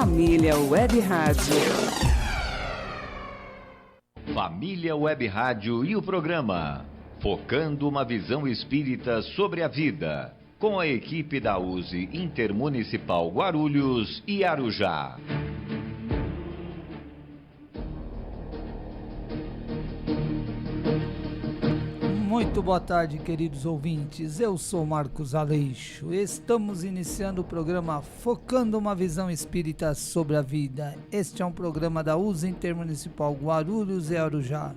Família Web Rádio. Família Web Rádio e o programa Focando uma Visão Espírita sobre a Vida, com a equipe da USE Intermunicipal Guarulhos e Arujá. Muito boa tarde, queridos ouvintes. Eu sou Marcos Aleixo. Estamos iniciando o programa Focando uma Visão Espírita sobre a Vida. Este é um programa da USE Intermunicipal Guarulhos e Arujá.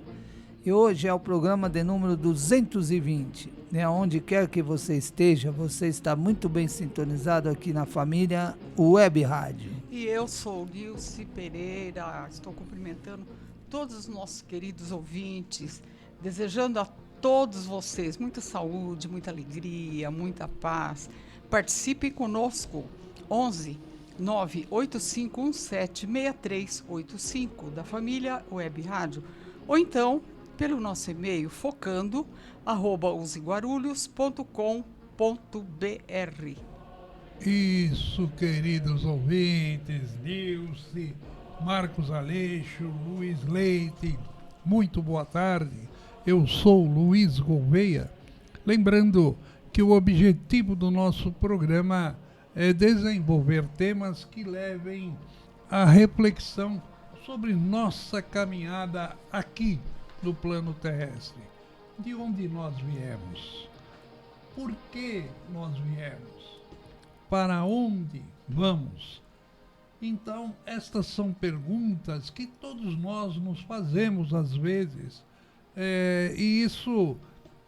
E hoje é o programa de número 220. Onde quer que você esteja, você está muito bem sintonizado aqui na Família Web Rádio. E eu sou Nilce Pereira, estou cumprimentando todos os nossos queridos ouvintes, desejando a todos vocês muita saúde, muita alegria, muita paz. Participem conosco, 11 98517 6385 da Família Web Rádio, ou então pelo nosso e-mail focando@useguarulhos.com.br. Isso, queridos ouvintes, Nilce, Marcos Aleixo, Luiz Leite, muito boa tarde. Eu sou Luiz Gouveia. Lembrando que o objetivo do nosso programa é desenvolver temas que levem à reflexão sobre nossa caminhada aqui no plano terrestre. De onde nós viemos? Por que nós viemos? Para onde vamos? Então, estas são perguntas que todos nós nos fazemos às vezes. E isso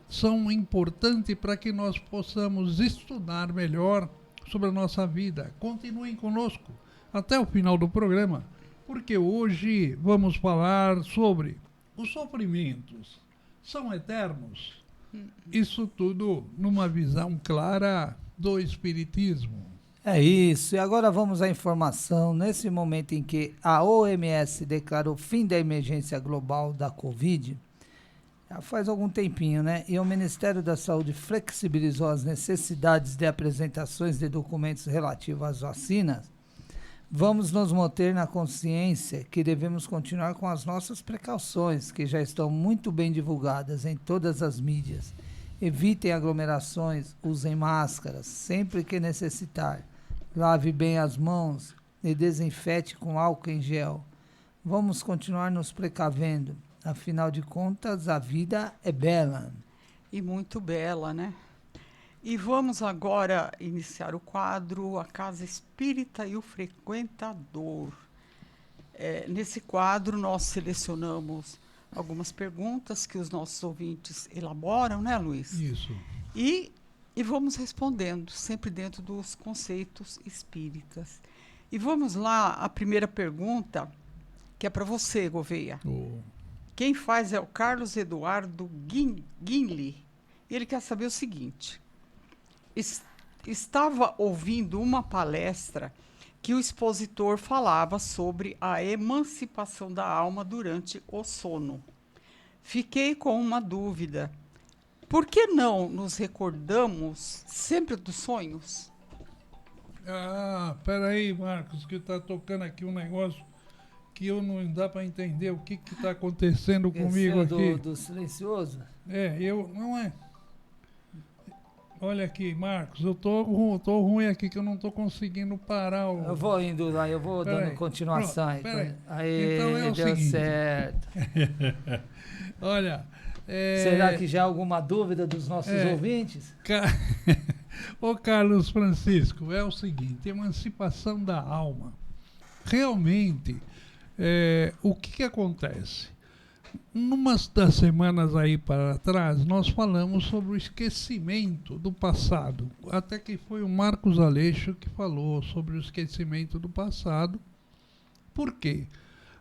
são importantes para que nós possamos estudar melhor sobre a nossa vida. Continuem conosco até o final do programa, porque hoje vamos falar sobre os sofrimentos. São eternos? Isso tudo numa visão clara do Espiritismo. É isso, e agora vamos à informação. Nesse momento em que a OMS declarou o fim da emergência global da Covid, já faz algum tempinho, né? E o Ministério da Saúde flexibilizou as necessidades de apresentações de documentos relativos às vacinas. Vamos nos manter na consciência que devemos continuar com as nossas precauções, que já estão muito bem divulgadas em todas as mídias. Evitem aglomerações, usem máscaras sempre que necessitar. Lave bem as mãos e desinfete com álcool em gel. Vamos continuar nos precavendo. Afinal de contas, a vida é bela. E muito bela, né? E vamos agora iniciar o quadro A Casa Espírita e o Frequentador. Nesse quadro, nós selecionamos algumas perguntas que os nossos ouvintes elaboram, né, Luiz? Isso. E vamos respondendo, sempre dentro dos conceitos espíritas. E vamos lá, a primeira pergunta, que é para você, Gouveia. Quem faz é o Carlos Eduardo Guinle. E ele quer saber o seguinte: estava ouvindo uma palestra que o expositor falava sobre a emancipação da alma durante o sono. Fiquei com uma dúvida. Por que não nos recordamos sempre dos sonhos? Peraí, Marcos, que está tocando aqui um negócio que eu não dá para entender o que está acontecendo comigo aqui. Do silencioso? Não é. Olha aqui, Marcos, eu tô ruim aqui, que eu não tô conseguindo parar o... Eu vou indo lá, eu vou dando continuação. Aí, então é o deu seguinte. Certo. Olha... Será que já há alguma dúvida dos nossos ouvintes? Ô Carlos Francisco, é o seguinte: emancipação da alma. Realmente, o que acontece? Numas das semanas aí para trás, nós falamos sobre o esquecimento do passado. Até que foi o Marcos Aleixo que falou sobre o esquecimento do passado. Por quê?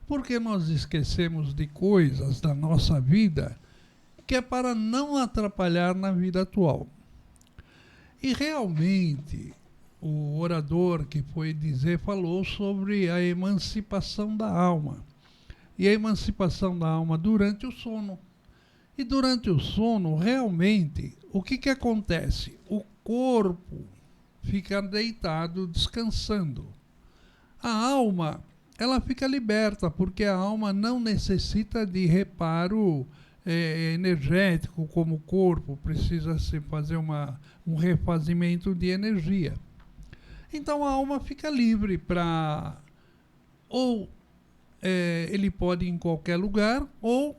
Porque nós esquecemos de coisas da nossa vida que é para não atrapalhar na vida atual. E realmente, o orador que foi dizer falou sobre a emancipação da alma. E a emancipação da alma durante o sono. E durante o sono, realmente, o que acontece? O corpo fica deitado, descansando. A alma, ela fica liberta, porque a alma não necessita de reparo energético, como o corpo precisa se fazer um refazimento de energia. Então a alma fica livre para ele pode ir em qualquer lugar ou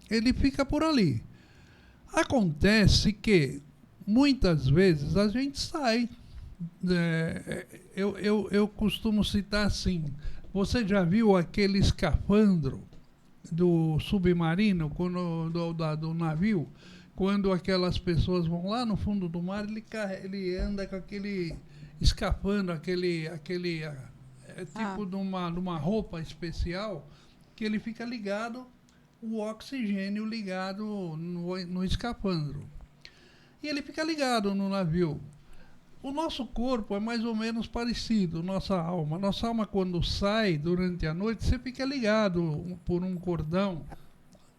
ele fica por ali. Acontece que muitas vezes a gente sai. Eu costumo citar assim: você já viu aquele escafandro do submarino, do navio, quando aquelas pessoas vão lá no fundo do mar, ele anda com aquele escafandro, aquele tipo de uma roupa especial, que ele fica ligado, o oxigênio ligado no escafandro. E ele fica ligado no navio. O nosso corpo é mais ou menos parecido, nossa alma. Nossa alma, quando sai durante a noite, você fica ligado por um cordão,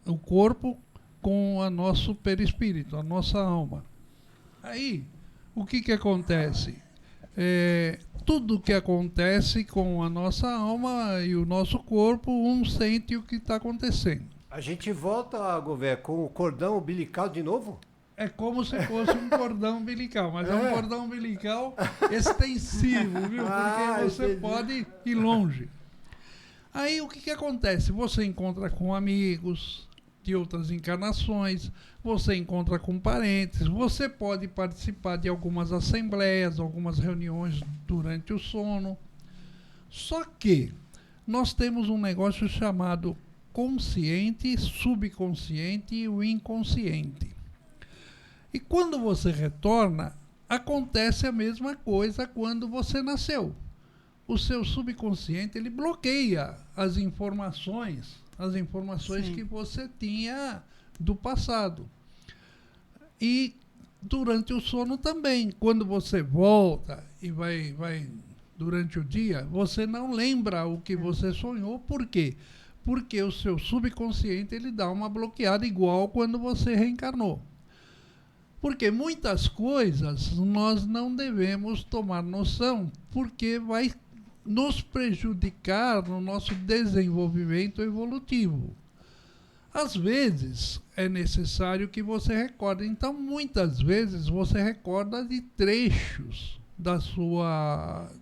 o corpo com o nosso perispírito, a nossa alma. Aí, o que acontece? Tudo que acontece com a nossa alma e o nosso corpo, um sente o que está acontecendo. A gente volta, Gouveia, com o cordão umbilical de novo? É como se fosse um cordão umbilical, mas é um cordão umbilical extensivo, viu? Porque você entendi. pode ir longe. Aí o que acontece? Você encontra com amigos de outras encarnações, você encontra com parentes, você pode participar de algumas assembleias, algumas reuniões durante o sono. Só que nós temos um negócio chamado consciente, subconsciente e o inconsciente. E quando você retorna, acontece a mesma coisa quando você nasceu. O seu subconsciente, ele bloqueia as informações Sim. que você tinha do passado. E durante o sono também, quando você volta e vai durante o dia, você não lembra o que você sonhou. Por quê? Porque o seu subconsciente, ele dá uma bloqueada igual quando você reencarnou. Porque muitas coisas nós não devemos tomar noção, porque vai nos prejudicar no nosso desenvolvimento evolutivo. Às vezes é necessário que você recorde. Então, muitas vezes você recorda de trechos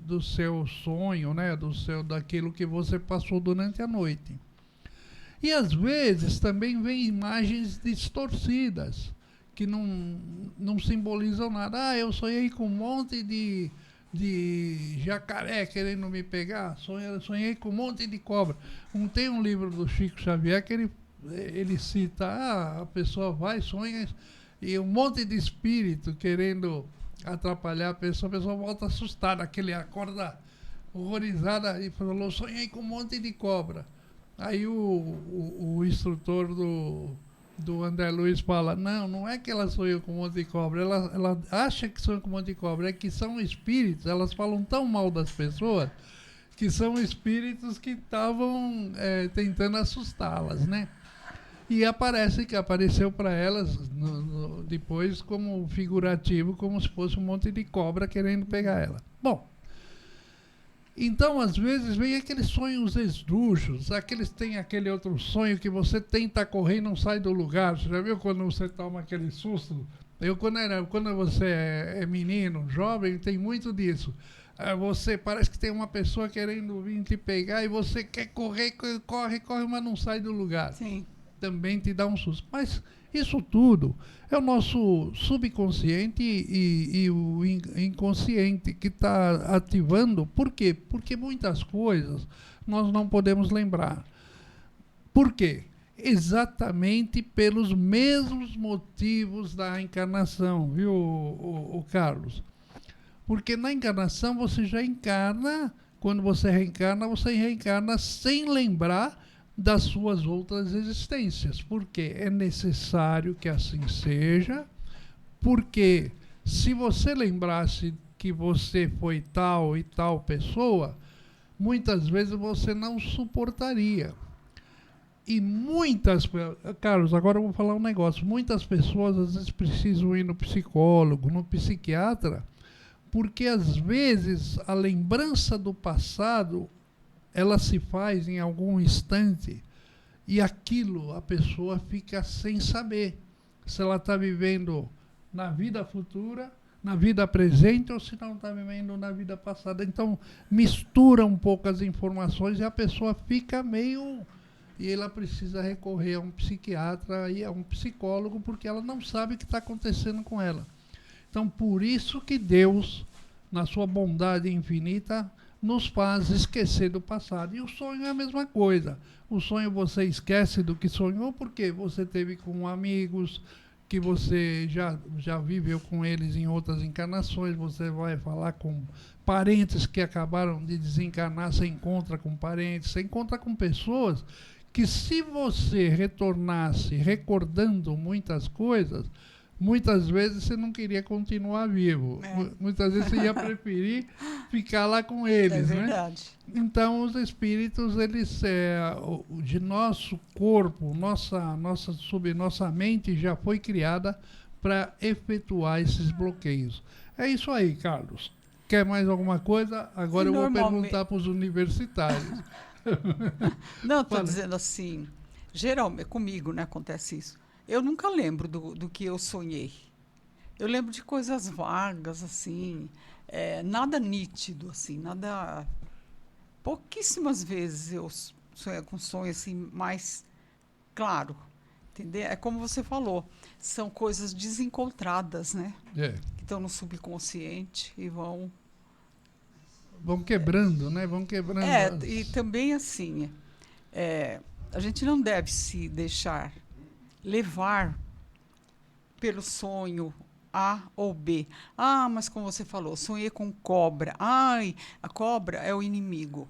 do seu sonho, né? Daquilo que você passou durante a noite. E às vezes também vem imagens distorcidas, que não simbolizam nada. Eu sonhei com um monte de jacaré querendo me pegar, sonhei com um monte de cobra. Tem um livro do Chico Xavier que ele cita, a pessoa vai, sonha, e um monte de espírito querendo atrapalhar a pessoa volta assustada, aquele acorda horrorizada e falou, sonhei com um monte de cobra. Aí o instrutor do André Luiz fala, não é que ela sonhou com um monte de cobra, ela acha que sonhou com um monte de cobra, é que são espíritos, elas falam tão mal das pessoas, que são espíritos que estavam tentando assustá-las, né? E apareceu para elas depois como figurativo, como se fosse um monte de cobra querendo pegar ela. Bom, então, às vezes, vem aqueles sonhos esdrúxulos, tem aquele outro sonho que você tenta correr e não sai do lugar. Você já viu quando você toma aquele susto? Quando você é menino, jovem, tem muito disso. Você parece que tem uma pessoa querendo vir te pegar e você quer correr, corre, mas não sai do lugar. Sim. Também te dá um susto. Mas isso tudo é o nosso subconsciente e o inconsciente que está ativando. Por quê? Porque muitas coisas nós não podemos lembrar. Por quê? Exatamente pelos mesmos motivos da encarnação, viu, o Carlos? Porque na encarnação você já encarna, quando você reencarna sem lembrar das suas outras existências, porque é necessário que assim seja, porque se você lembrasse que você foi tal e tal pessoa, muitas vezes você não suportaria. E Carlos, agora eu vou falar um negócio, muitas pessoas às vezes precisam ir no psicólogo, no psiquiatra, porque às vezes a lembrança do passado ela se faz em algum instante e aquilo a pessoa fica sem saber se ela está vivendo na vida futura, na vida presente ou se não está vivendo na vida passada. Então, mistura um pouco as informações e a pessoa fica meio... E ela precisa recorrer a um psiquiatra e a um psicólogo porque ela não sabe o que está acontecendo com ela. Então, por isso que Deus, na sua bondade infinita, nos faz esquecer do passado. E o sonho é a mesma coisa. O sonho você esquece do que sonhou porque você teve com amigos, que você já viveu com eles em outras encarnações, você vai falar com parentes que acabaram de desencarnar, você encontra com parentes, você encontra com pessoas que se você retornasse recordando muitas coisas, muitas vezes você não queria continuar vivo. Muitas vezes você ia preferir ficar lá com eles. É verdade. Né? Então, os espíritos, eles, de nosso corpo, nossa mente já foi criada para efetuar esses bloqueios. É isso aí, Carlos. Quer mais alguma coisa? Agora eu vou perguntar para os universitários. Não, estou dizendo assim, geralmente, comigo, né, acontece isso. Eu nunca lembro do que eu sonhei. Eu lembro de coisas vagas, assim, nada nítido, assim, nada... Pouquíssimas vezes eu sonhei com sonho assim, mais claro, entendeu? É como você falou, são coisas desencontradas, né? Que estão no subconsciente e vão quebrando, né? Vão quebrando. E também, assim, a gente não deve se deixar levar pelo sonho A ou B. Ah, mas como você falou, sonhei com cobra. Ai, a cobra é o inimigo.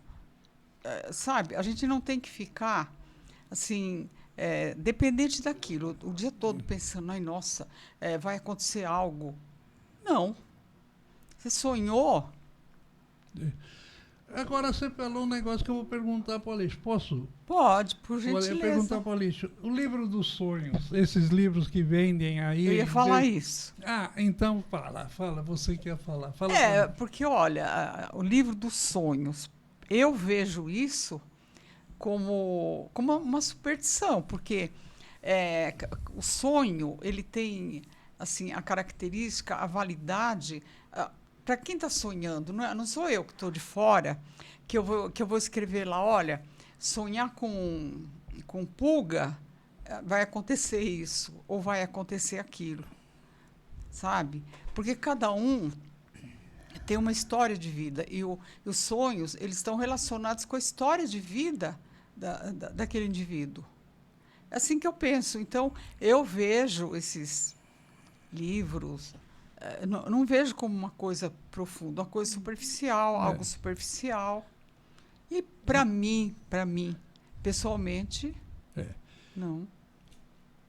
Sabe, a gente não tem que ficar, assim, dependente daquilo, o dia todo pensando, ai, nossa, vai acontecer algo. Não. Você sonhou... Agora você falou um negócio que eu vou perguntar para o Aleixo. Posso? Pode, por gentileza. Eu perguntar para o Aleixo. O livro dos sonhos, esses livros que vendem aí... Eu ia falar isso. Ah, então fala, você quer falar. Fala porque, olha, o livro dos sonhos, eu vejo isso como uma superstição, porque o sonho, ele tem, assim, a característica, a validade... Para quem está sonhando, não sou eu que estou de fora, que eu vou escrever lá, olha, sonhar com pulga, vai acontecer isso, ou vai acontecer aquilo, sabe? Porque cada um tem uma história de vida, e os sonhos, eles estão relacionados com a história de vida daquele indivíduo. É assim que eu penso. Então, eu vejo esses livros... Não vejo como uma coisa profunda, uma coisa superficial, algo superficial. E para mim, pessoalmente, não.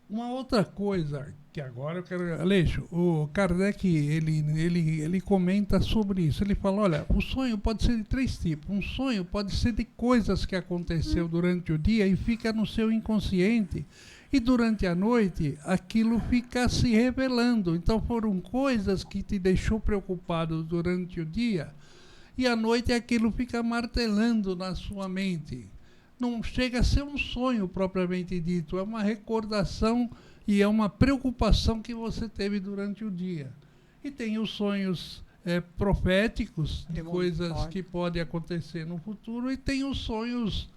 Uma outra coisa que agora eu quero... Aleixo, o Kardec, ele comenta sobre isso. Ele fala, olha, o sonho pode ser de 3 tipos. Um sonho pode ser de coisas que aconteceu durante o dia e fica no seu inconsciente. E durante a noite, aquilo fica se revelando. Então, foram coisas que te deixou preocupado durante o dia, e à noite aquilo fica martelando na sua mente. Não chega a ser um sonho propriamente dito, é uma recordação e é uma preocupação que você teve durante o dia. E tem os sonhos proféticos, de coisas que podem acontecer no futuro, e tem os sonhos...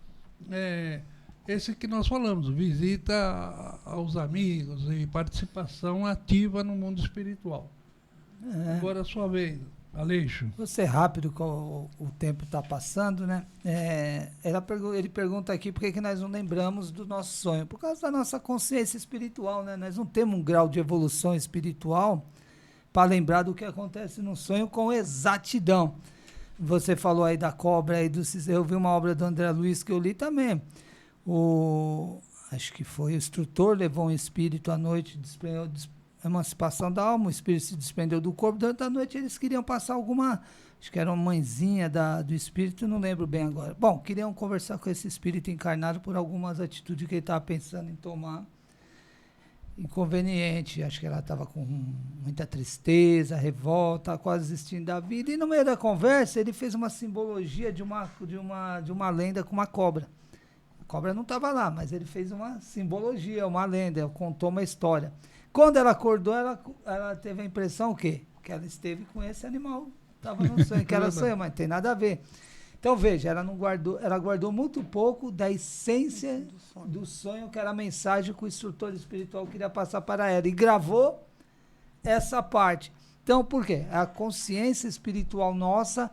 esse que nós falamos, visita aos amigos e participação ativa no mundo espiritual. Agora a sua vez, Aleixo. Vou ser rápido, que o tempo está passando, né? Ele pergunta aqui por que nós não lembramos do nosso sonho. Por causa da nossa consciência espiritual, né? Nós não temos um grau de evolução espiritual para lembrar do que acontece no sonho com exatidão. Você falou aí da cobra, aí eu vi uma obra do André Luiz que eu li também. Acho que foi o instrutor, levou um espírito à noite, emancipação da alma, o espírito se desprendeu do corpo, durante a noite eles queriam passar alguma, acho que era uma mãezinha do espírito, não lembro bem agora. Bom, queriam conversar com esse espírito encarnado por algumas atitudes que ele estava pensando em tomar. inconveniente, acho que ela estava com muita tristeza, revolta, quase desistindo da vida, e no meio da conversa ele fez uma simbologia de uma lenda com uma cobra. A cobra não estava lá, mas ele fez uma simbologia, uma lenda, contou uma história. Quando ela acordou, ela teve a impressão o quê? Que ela esteve com esse animal, estava no sonho, que ela sonhou, mas não tem nada a ver. Então, veja, ela guardou muito pouco da essência do sonho, que era a mensagem que o instrutor espiritual queria passar para ela, e gravou essa parte. Então, por quê? A consciência espiritual nossa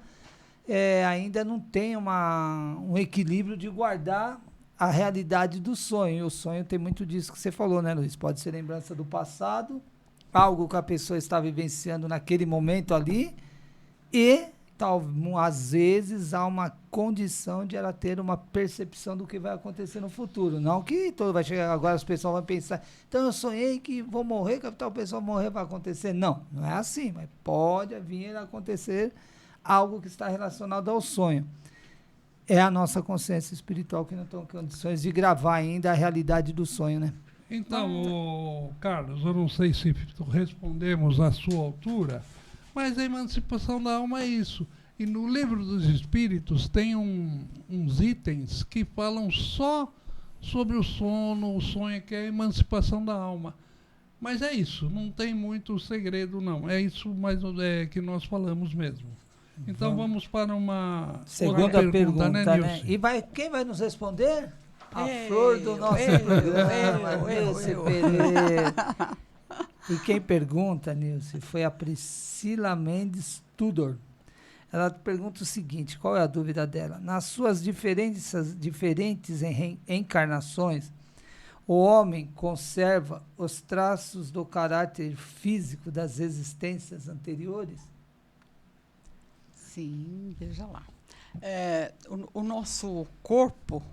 ainda não tem um equilíbrio de guardar a realidade do sonho. E o sonho tem muito disso que você falou, né, Luiz? Pode ser lembrança do passado, algo que a pessoa está vivenciando naquele momento ali, e às vezes há uma condição de ela ter uma percepção do que vai acontecer no futuro. Não que todo vai chegar agora, as pessoas vão pensar, então eu sonhei que vou morrer, que a tal pessoa morrer vai acontecer. Não é assim, mas pode vir a acontecer algo que está relacionado ao sonho. É a nossa consciência espiritual que não tem condições de gravar ainda a realidade do sonho, né? Então, Carlos, eu não sei se respondemos à sua altura, mas a emancipação da alma é isso. E no livro dos Espíritos tem uns itens que falam só sobre o sono, o sonho, que é a emancipação da alma. Mas é isso, não tem muito segredo, não. É isso mais que nós falamos mesmo. Então vamos para uma segunda pergunta, né, né? E quem vai nos responder? A flor do nosso programa, Nilce Pereira. E quem pergunta, Nilce, foi a Priscila Mendes Tudor. Ela pergunta o seguinte, qual é a dúvida dela? Nas suas diferentes encarnações, o homem conserva os traços do caráter físico das existências anteriores? Sim, veja lá. O nosso corpo,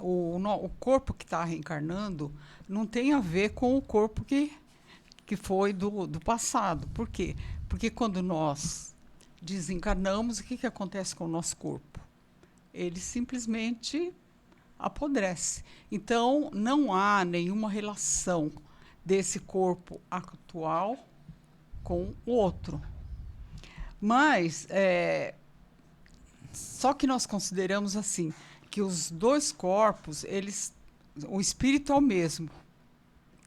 o corpo que está reencarnando, não tem a ver com o corpo que foi do passado. Por quê? Porque quando nós desencarnamos, o que acontece com o nosso corpo? Ele simplesmente apodrece. Então, não há nenhuma relação desse corpo atual com o outro. Mas, só que nós consideramos assim, que os dois corpos, o espírito é o mesmo,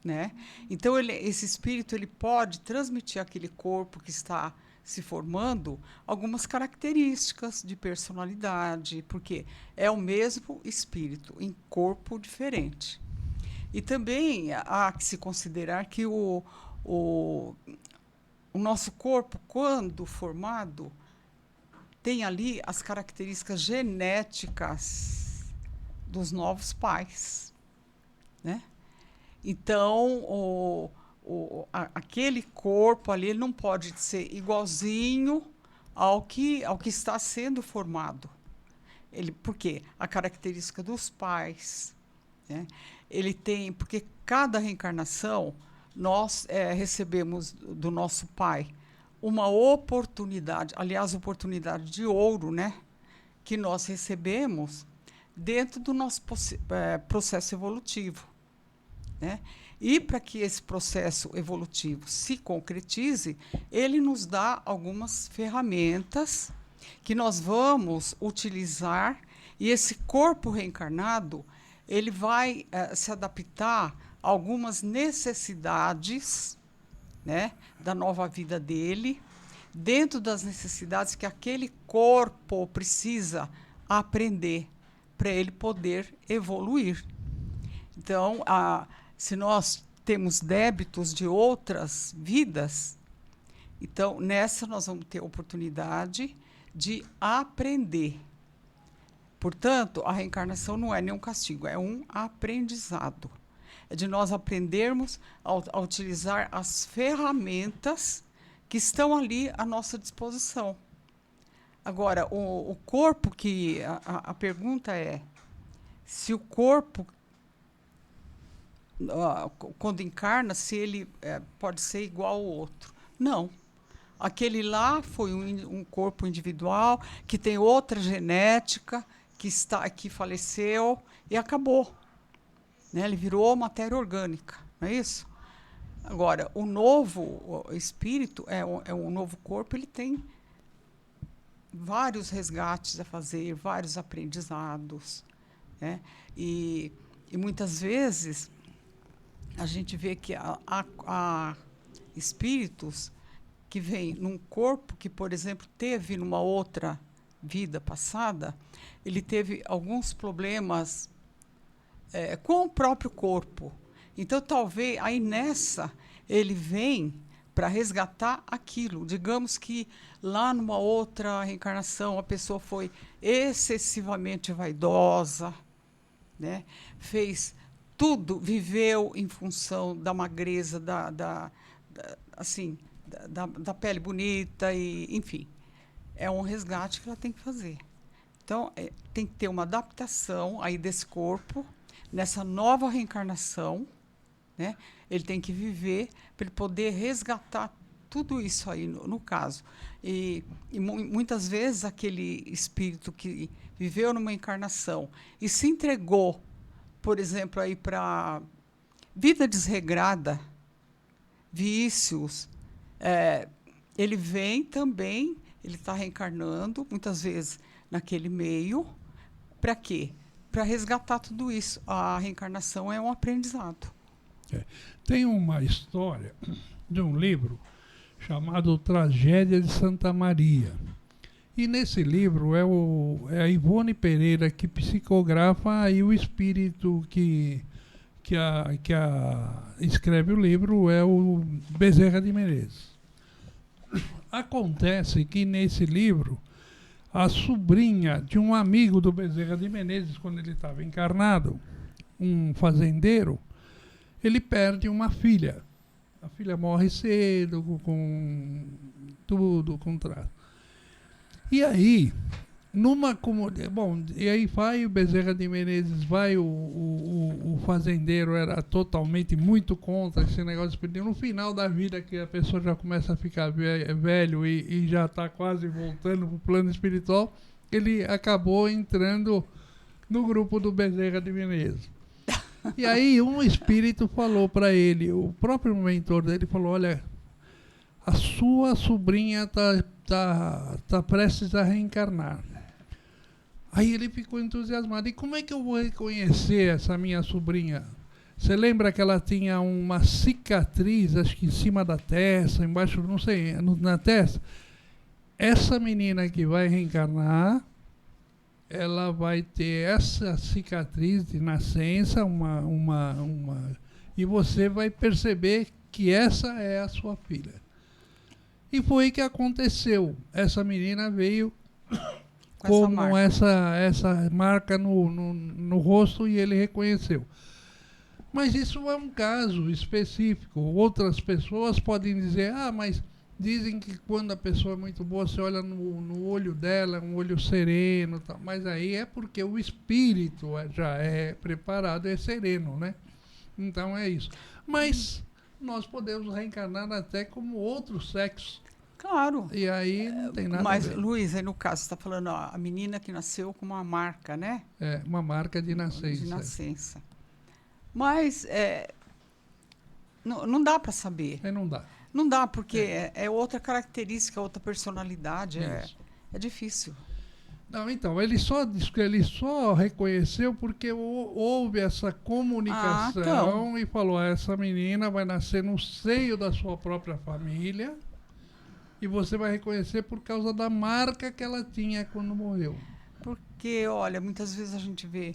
né? Então, esse espírito ele pode transmitir àquele corpo que está se formando algumas características de personalidade, porque é o mesmo espírito, em corpo diferente. E também há que se considerar que o nosso corpo, quando formado, tem ali as características genéticas dos novos pais, né? Então, aquele corpo ali ele não pode ser igualzinho ao que está sendo formado. Por quê? A característica dos pais, né? Porque cada reencarnação nós recebemos do nosso pai uma oportunidade, aliás, oportunidade de ouro, né? Que nós recebemos dentro do nosso processo evolutivo, né? E para que esse processo evolutivo se concretize, ele nos dá algumas ferramentas que nós vamos utilizar, e esse corpo reencarnado ele vai se adaptar a algumas necessidades, né, da nova vida dele, dentro das necessidades que aquele corpo precisa aprender para ele poder evoluir. Então, se nós temos débitos de outras vidas, então nessa nós vamos ter oportunidade de aprender. Portanto, a reencarnação não é nenhum castigo, é um aprendizado. É de nós aprendermos a utilizar as ferramentas que estão ali à nossa disposição. Agora, o corpo a pergunta é se o corpo, quando encarna, se ele pode ser igual ao outro. Não. Aquele lá foi um corpo individual, que tem outra genética, que faleceu e acabou. né? Ele virou matéria orgânica, não é isso? Agora, o novo espírito, um novo corpo, ele tem vários resgates a fazer, vários aprendizados, né? E muitas vezes a gente vê que há espíritos que vêm num corpo que, por exemplo, teve numa outra vida passada, ele teve alguns problemas com o próprio corpo. Então, talvez, aí nessa, ele vem para resgatar aquilo. Digamos que lá numa outra reencarnação a pessoa foi excessivamente vaidosa, né? Fez tudo, viveu em função da magreza, da pele bonita, e, enfim. É um resgate que ela tem que fazer. Então, tem que ter uma adaptação aí desse corpo, nessa nova reencarnação, né? Ele tem que viver para ele poder resgatar tudo isso aí, no caso. E muitas vezes aquele espírito que viveu numa encarnação e se entregou, por exemplo, aí para vida desregrada, vícios, ele vem também, ele está reencarnando, muitas vezes, naquele meio. Para quê? Para resgatar tudo isso. A reencarnação é um aprendizado. Tem uma história de um livro chamado Tragédia de Santa Maria. E nesse livro é a Ivone Pereira que psicografa, e o espírito que escreve o livro é o Bezerra de Menezes. Acontece que nesse livro a sobrinha de um amigo do Bezerra de Menezes, quando ele estava encarnado, um fazendeiro, ele perde uma filha. A filha morre cedo, com tudo, com traço. E aí, e aí vai o Bezerra de Menezes, o fazendeiro era totalmente muito contra esse negócio espiritual. No final da vida, que a pessoa já começa a ficar velho e já está quase voltando para o plano espiritual, ele acabou entrando no grupo do Bezerra de Menezes. E aí um espírito falou para ele, o próprio mentor dele falou: olha, a sua sobrinha tá prestes a reencarnar. Aí ele ficou entusiasmado. E como é que eu vou reconhecer essa minha sobrinha? Você lembra que ela tinha uma cicatriz, acho que em cima da testa, embaixo, não sei, na testa? Essa menina que vai reencarnar, ela vai ter essa cicatriz de nascença, e você vai perceber que essa é a sua filha. E foi que aconteceu. Essa menina veio com essa marca no rosto, e ele reconheceu. Mas isso é um caso específico. Outras pessoas podem dizer: mas dizem que quando a pessoa é muito boa, você olha no olho dela, um olho sereno, tal. Mas aí é porque o espírito já é preparado, é sereno, né? Então é isso. Mas nós podemos reencarnar até como outro sexo. Claro. E aí não tem nada a ver. Mas, Luiz, aí no caso, você está falando a menina que nasceu com uma marca, né? Uma marca de nascença. De nascença. Mas não dá para saber. Não dá. Não dá, porque é outra característica, outra personalidade. É difícil. Não, então, ele só reconheceu porque houve essa comunicação e falou: essa menina vai nascer no seio da sua própria família e você vai reconhecer por causa da marca que ela tinha quando morreu. Porque, olha, muitas vezes a gente vê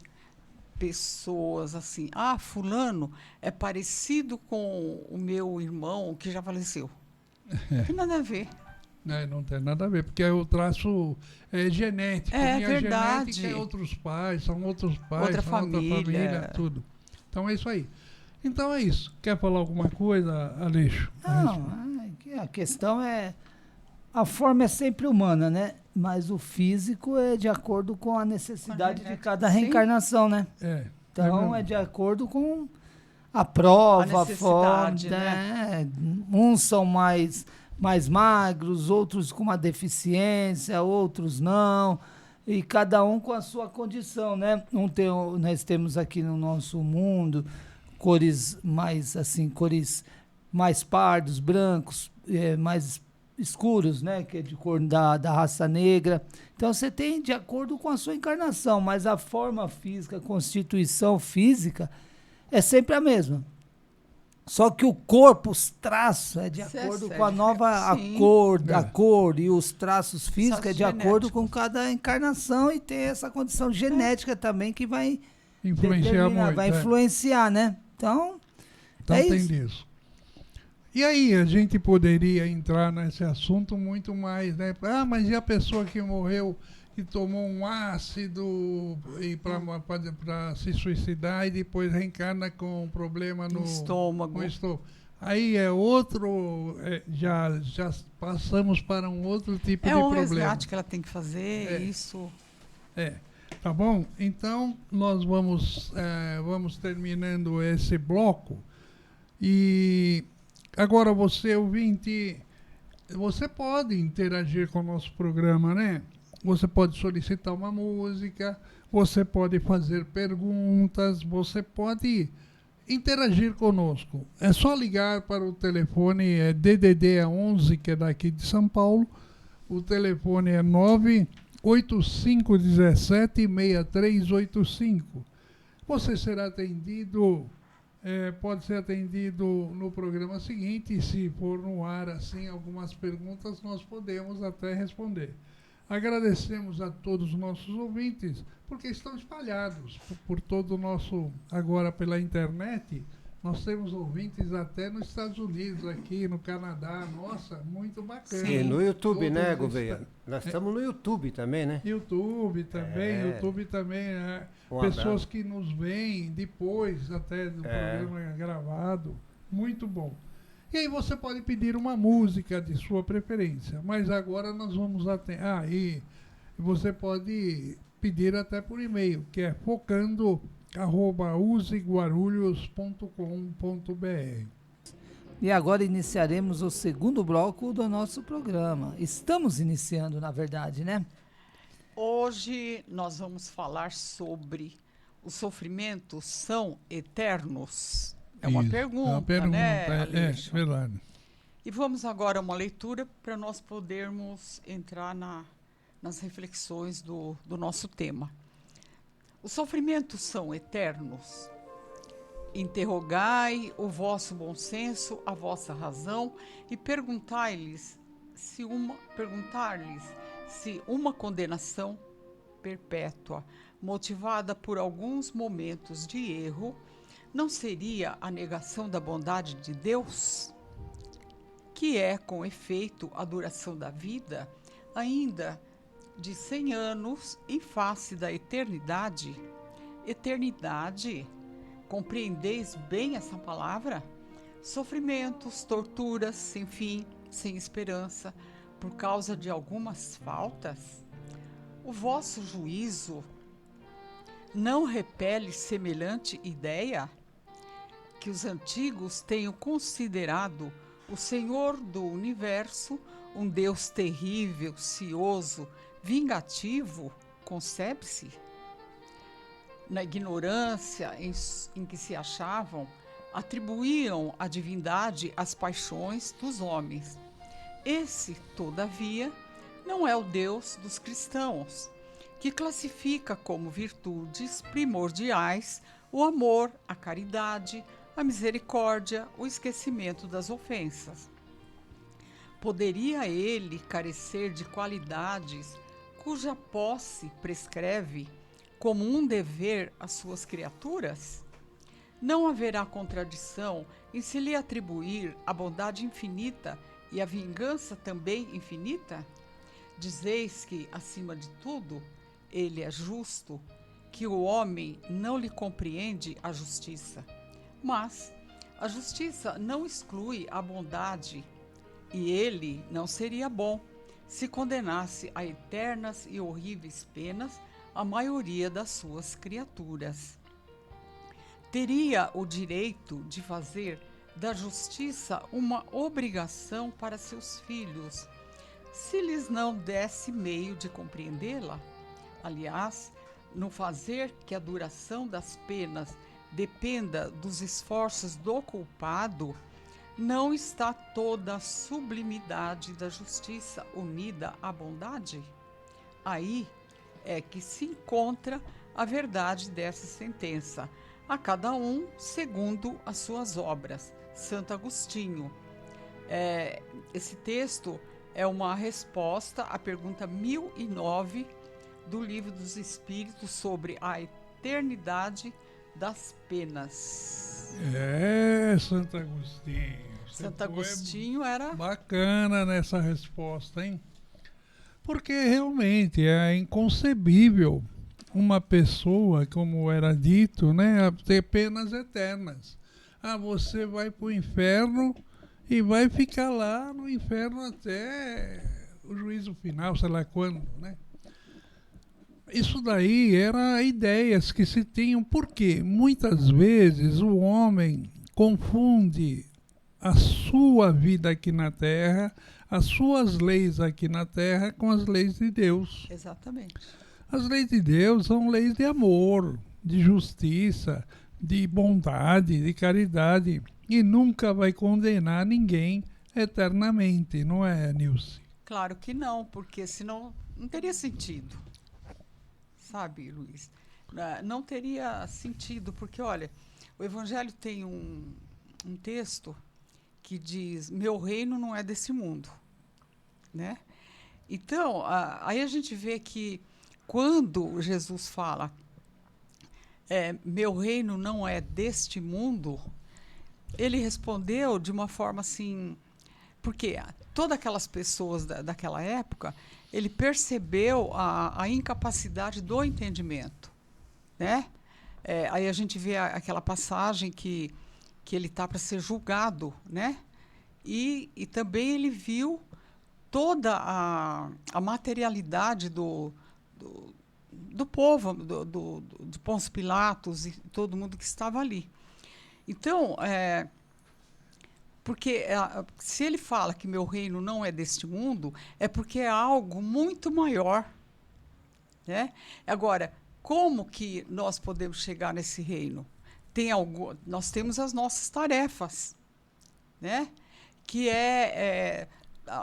pessoas assim: fulano é parecido com o meu irmão que já faleceu. Não tem nada a ver. Não tem nada a ver, porque o traço é genético. É minha verdade. Genética é outros pais, são outros pais, outra são família. Outra família, tudo. Então é isso aí. Então é isso. Quer falar alguma coisa, Aleixo? Não, a questão é... A forma é sempre humana, né? Mas o físico é de acordo com a necessidade de cada reencarnação, né? Então é de acordo com a prova, a forma, né? Uns são mais magros, outros com uma deficiência, outros não. E cada um com a sua condição, né? Nós temos aqui no nosso mundo cores mais pardos, brancos, mais escuros, né? Que é de cor da raça negra. Então você tem de acordo com a sua encarnação, mas a forma física, a constituição física é sempre a mesma. Só que o corpo, os traços, é de acordo com a nova a cor e os traços físicos é de acordo com cada encarnação e tem essa condição genética também que vai influenciar muito. Vai influenciar, né? Então tem isso. E aí, a gente poderia entrar nesse assunto muito mais, né? Ah, mas e a pessoa que morreu, que tomou um ácido para se suicidar e depois reencarna com um problema no estômago. Aí é outro, já passamos para um outro tipo de problema. É um resgate que ela tem que fazer, isso. Tá bom? Então, nós vamos terminando esse bloco. E agora você, ouvinte, você pode interagir com o nosso programa, né? Você pode solicitar uma música, você pode fazer perguntas, você pode interagir conosco. É só ligar para o telefone DDD 11, que é daqui de São Paulo. O telefone é 98517-6385. Você será atendido, pode ser atendido no programa seguinte. Se for no ar assim, algumas perguntas nós podemos até responder. Agradecemos a todos os nossos ouvintes, porque estão espalhados por todo o nosso, agora pela internet. Nós temos ouvintes até nos Estados Unidos, aqui no Canadá. Nossa, muito bacana. Sim, no YouTube, né, Gouveia? Nós estamos no YouTube também, né? YouTube também, né? Pessoas que nos veem depois até do programa gravado. Muito bom. E aí você pode pedir uma música de sua preferência, mas agora nós vamos até... e você pode pedir até por e-mail, que é focando@useguarulhos.com.br. E agora iniciaremos o segundo bloco do nosso programa. Estamos iniciando, na verdade, né? Hoje nós vamos falar sobre os sofrimentos são eternos. É uma pergunta, né, Aleixo? Verdade. E vamos agora a uma leitura para nós podermos entrar nas reflexões do nosso tema. Os sofrimentos são eternos? Interrogai o vosso bom senso, a vossa razão, e perguntai-lhes se uma condenação perpétua, motivada por alguns momentos de erro, não seria a negação da bondade de Deus, que é, com efeito, a duração da vida, ainda de 100 anos, em face da eternidade? Eternidade, compreendeis bem essa palavra? Sofrimentos, torturas, sem fim, sem esperança, por causa de algumas faltas? O vosso juízo não repele semelhante ideia? Que os antigos tenham considerado o Senhor do Universo um Deus terrível, cioso, vingativo, concebe-se? Na ignorância em que se achavam, atribuíam a divindade às paixões dos homens. Esse, todavia, não é o Deus dos cristãos, que classifica como virtudes primordiais o amor, a caridade, a misericórdia, o esquecimento das ofensas. Poderia ele carecer de qualidades cuja posse prescreve como um dever às suas criaturas? Não haverá contradição em se lhe atribuir a bondade infinita e a vingança também infinita? Dizeis que, acima de tudo, ele é justo, que o homem não lhe compreende a justiça. Mas a justiça não exclui a bondade, e ele não seria bom se condenasse a eternas e horríveis penas a maioria das suas criaturas. Teria o direito de fazer da justiça uma obrigação para seus filhos, se lhes não desse meio de compreendê-la? aliás, no fazer que a duração das penas dependa dos esforços do culpado, não está toda a sublimidade da justiça unida à bondade? Aí é que se encontra a verdade dessa sentença, a cada um segundo as suas obras. Santo Agostinho. Esse texto é uma resposta à pergunta 1009 do Livro dos Espíritos sobre a eternidade das penas. Santo Agostinho. Santo Agostinho era bacana nessa resposta, hein? Porque realmente é inconcebível uma pessoa, como era dito, né, ter penas eternas. Você vai para o inferno e vai ficar lá no inferno até o juízo final, sei lá quando, né? Isso daí eram ideias que se tinham, porque muitas vezes o homem confunde a sua vida aqui na Terra, as suas leis aqui na Terra com as leis de Deus. exatamente. As leis de Deus são leis de amor, de justiça, de bondade, de caridade, e nunca vai condenar ninguém eternamente, não é, Nilce? Claro que não, porque senão não teria sentido. Sabe, Luiz? Não teria sentido, porque, olha, o Evangelho tem um texto que diz: meu reino não é desse mundo, né? Então, aí a gente vê que quando Jesus fala meu reino não é deste mundo, ele respondeu de uma forma assim, porque todas aquelas pessoas daquela época, ele percebeu a incapacidade do entendimento, né? Aí a gente vê aquela passagem que ele está para ser julgado, né? E também ele viu toda a materialidade do povo, de Pôncio Pilatos e todo mundo que estava ali. Então, porque se ele fala que meu reino não é deste mundo, é porque é algo muito maior, né? Agora, como que nós podemos chegar nesse reino? Nós temos as nossas tarefas, né? Que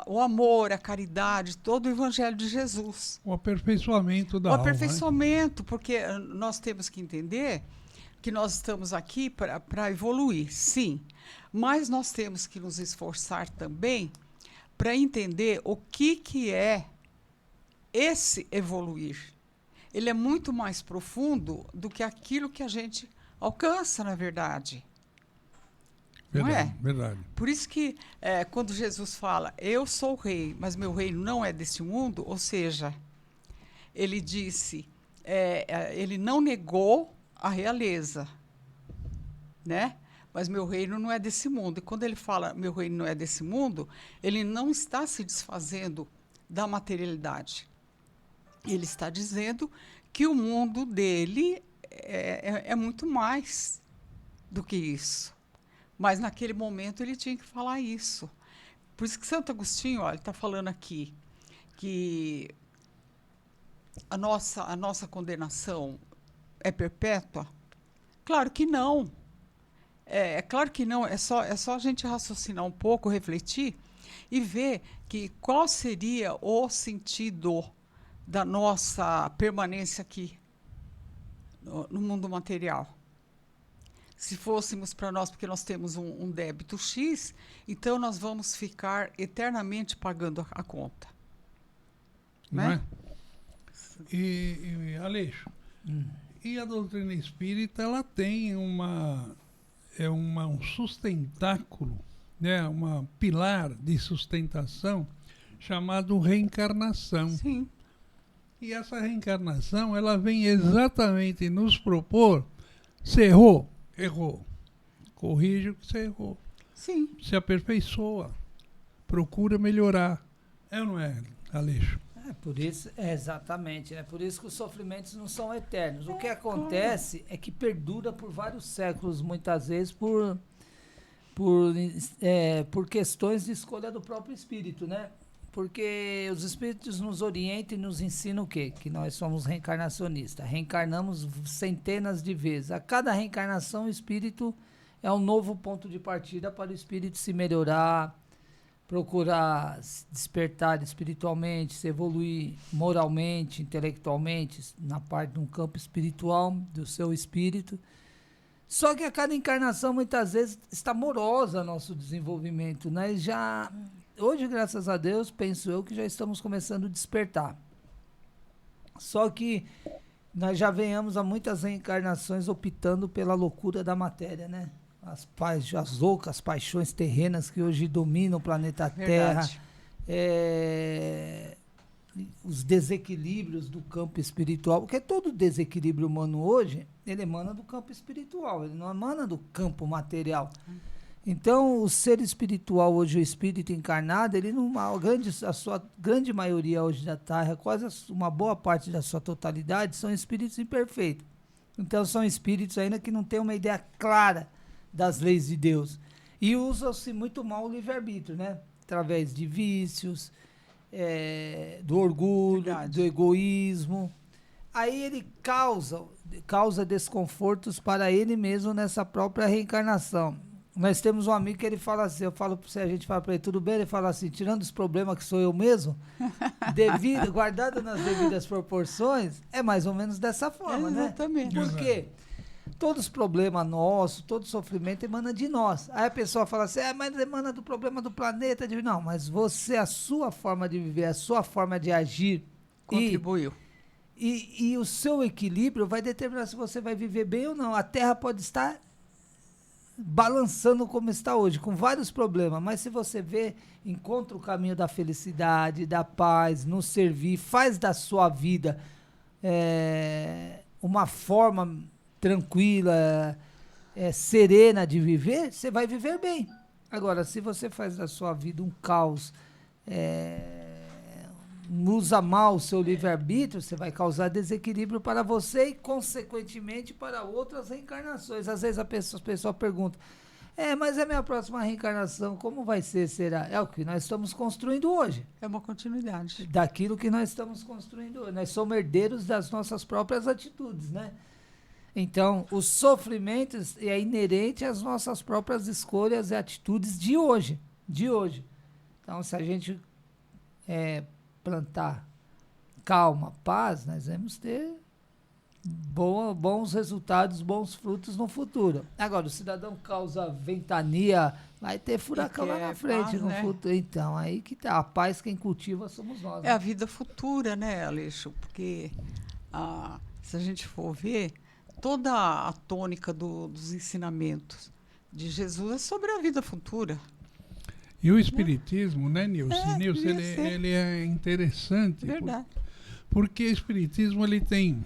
o amor, a caridade, todo o Evangelho de Jesus. O aperfeiçoamento da alma. O aperfeiçoamento, né? Porque nós temos que entender que nós estamos aqui para evoluir, sim. Mas nós temos que nos esforçar também para entender o que é esse evoluir. Ele é muito mais profundo do que aquilo que a gente alcança, na verdade. Verdade, não é? Verdade. Por isso que quando Jesus fala, eu sou o rei, mas meu reino não é deste mundo, ou seja, ele disse, ele não negou a realeza, né? Mas meu reino não é desse mundo. E quando ele fala meu reino não é desse mundo, ele não está se desfazendo da materialidade. Ele está dizendo que o mundo dele é muito mais do que isso. Mas, naquele momento, ele tinha que falar isso. Por isso que Santo Agostinho, olha, está falando aqui que a nossa condenação é perpétua. Claro que não. É claro que não. É só a gente raciocinar um pouco, refletir e ver qual seria o sentido da nossa permanência aqui, no mundo material. Se fôssemos para nós, porque nós temos um débito X, então nós vamos ficar eternamente pagando a conta. Não né? é? E Aleixo, e a doutrina espírita, ela tem um sustentáculo, né, uma pilar de sustentação chamado reencarnação. Sim. E essa reencarnação, ela vem exatamente nos propor: você errou, corrige o que você errou, Sim. se aperfeiçoa, procura melhorar. É ou não é, Aleixo? Por isso, exatamente, né? Por isso que os sofrimentos não são eternos. O que acontece é que perdura por vários séculos, muitas vezes por questões de escolha do próprio espírito, né? porque os espíritos nos orientam e nos ensinam o quê? Que nós somos reencarnacionistas. Reencarnamos centenas de vezes. A cada reencarnação, o espírito é um novo ponto de partida para o espírito se melhorar, procurar se despertar espiritualmente, se evoluir moralmente, intelectualmente, na parte de um campo espiritual do seu espírito. Só que a cada encarnação, muitas vezes, está morosa nosso desenvolvimento, né? Hoje, graças a Deus, penso eu que já estamos começando a despertar. Só que nós já venhamos há muitas reencarnações optando pela loucura da matéria, né? As loucas paixões terrenas que hoje dominam o planeta Terra, os desequilíbrios do campo espiritual, porque todo desequilíbrio humano hoje, ele emana do campo espiritual, ele não emana do campo material. Então, o ser espiritual hoje, o espírito encarnado, ele a sua grande maioria hoje da Terra, quase uma boa parte da sua totalidade, são espíritos imperfeitos. Então, são espíritos ainda que não têm uma ideia clara das leis de Deus. E usam-se muito mal o livre-arbítrio, né? Através de vícios, do orgulho, do egoísmo. Aí ele causa desconfortos para ele mesmo nessa própria reencarnação. Nós temos um amigo que ele fala assim, a gente fala para ele, tudo bem? Ele fala assim, tirando os problemas que sou eu mesmo, guardado nas devidas proporções, é mais ou menos dessa forma, exatamente. né? Por quê? Todos os problemas nossos, todo sofrimento emana de nós. Aí a pessoa fala assim, mas emana do problema do planeta. Não, mas a sua forma de viver, a sua forma de agir contribuiu. E o seu equilíbrio vai determinar se você vai viver bem ou não. A Terra pode estar balançando como está hoje, com vários problemas, mas se você encontra o caminho da felicidade, da paz, no servir, faz da sua vida uma forma tranquila, serena de viver, você vai viver bem. Agora, se você faz da sua vida um caos, usa mal o seu livre-arbítrio, você vai causar desequilíbrio para você e, consequentemente, para outras reencarnações. Às vezes a pessoa pergunta, mas é a minha próxima reencarnação, como vai ser, será? É o que nós estamos construindo hoje. É uma continuidade. Daquilo que nós estamos construindo hoje. Nós somos herdeiros das nossas próprias atitudes, né? Então, os sofrimentos é inerente às nossas próprias escolhas e atitudes de hoje. Então, se a gente plantar calma, paz, nós vamos ter bons resultados, bons frutos no futuro. Agora, o cidadão causa ventania, vai ter furacão lá na frente, paz, no futuro. Então, aí que tá. A paz quem cultiva somos nós. É a vida futura, né, Aleixo? Porque se a gente for ver, toda a tônica dos ensinamentos de Jesus é sobre a vida futura. E o Espiritismo, né, Nilce? Nilce, ele é interessante. Verdade. Porque o Espiritismo ele tem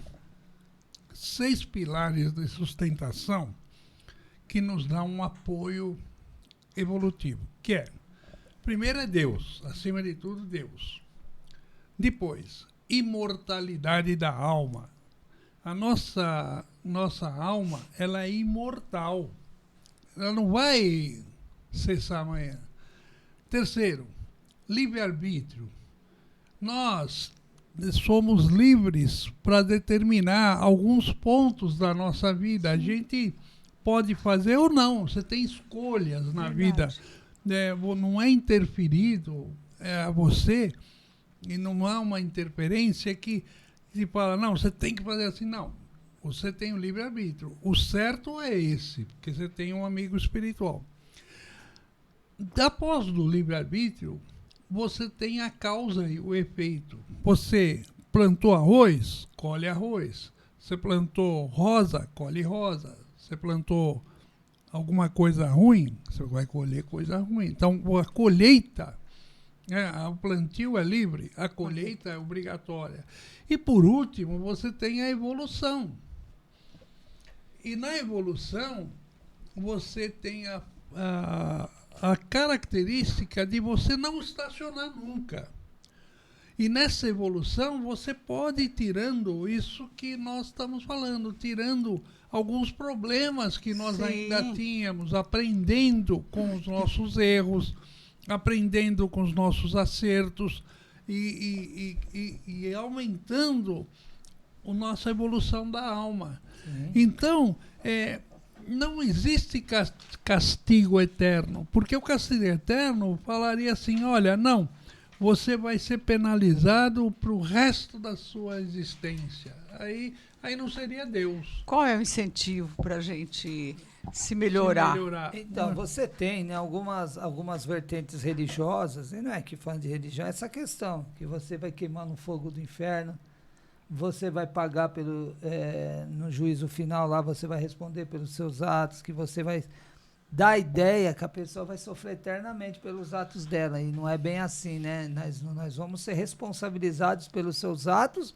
6 pilares de sustentação que nos dão um apoio evolutivo. Que é, primeiro é Deus, acima de tudo Deus. Depois, imortalidade da alma. A nossa alma, ela é imortal. Ela não vai cessar amanhã. Terceiro, livre-arbítrio. Nós somos livres para determinar alguns pontos da nossa vida. A gente pode fazer ou não. Você tem escolhas na vida. Não é interferido a você, e não há uma interferência que se fala, não, você tem que fazer assim. Não, você tem o livre-arbítrio. O certo é esse, porque você tem um amigo espiritual. Após o livre-arbítrio, você tem a causa e o efeito. Você plantou arroz, colhe arroz. Você plantou rosa, colhe rosa. Você plantou alguma coisa ruim, você vai colher coisa ruim. Então, a colheita, o plantio é livre, a colheita é obrigatória. E, por último, você tem a evolução. E na evolução, você tem a característica de você não estacionar nunca. E nessa evolução você pode ir tirando isso que nós estamos falando, tirando alguns problemas que nós ainda tínhamos, aprendendo com os nossos erros, aprendendo com os nossos acertos e aumentando a nossa evolução da alma. Então, não existe castigo eterno, porque o castigo eterno falaria assim, olha, não, você vai ser penalizado para o resto da sua existência. Aí não seria Deus. Qual é o incentivo para a gente se melhorar? Então, você tem, né, algumas vertentes religiosas, e não é que falando de religião, essa questão, que você vai queimar no fogo do inferno, você vai pagar no juízo final lá, você vai responder pelos seus atos, que você vai dar a ideia que a pessoa vai sofrer eternamente pelos atos dela, e não é bem assim, né? Nós vamos ser responsabilizados pelos seus atos.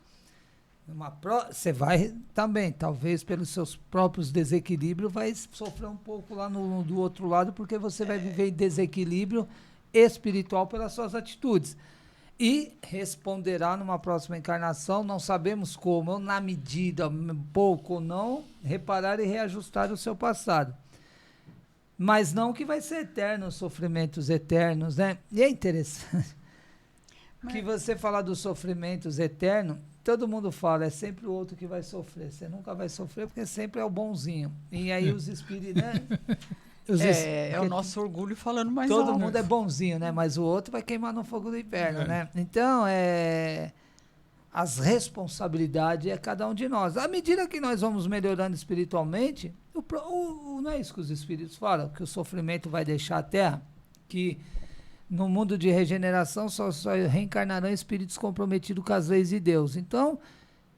Você vai também, talvez pelos seus próprios desequilíbrios, vai sofrer um pouco lá do outro lado, porque você vai viver em desequilíbrio espiritual pelas suas atitudes. E responderá numa próxima encarnação, não sabemos como, ou na medida, pouco ou não, reparar e reajustar o seu passado. Mas não que vai ser eterno, sofrimentos eternos, né? E é interessante que você falar dos sofrimentos eternos, todo mundo fala, é sempre o outro que vai sofrer. Você nunca vai sofrer porque sempre é o bonzinho. E aí os espíritos, né? É o nosso orgulho falando mais alto. Todo mundo é bonzinho, né? Mas o outro vai queimar no fogo do inferno, né? Então, as responsabilidades é cada um de nós. À medida que nós vamos melhorando espiritualmente, não é isso que os espíritos falam, que o sofrimento vai deixar a terra, que no mundo de regeneração só reencarnarão espíritos comprometidos com as leis de Deus. Então,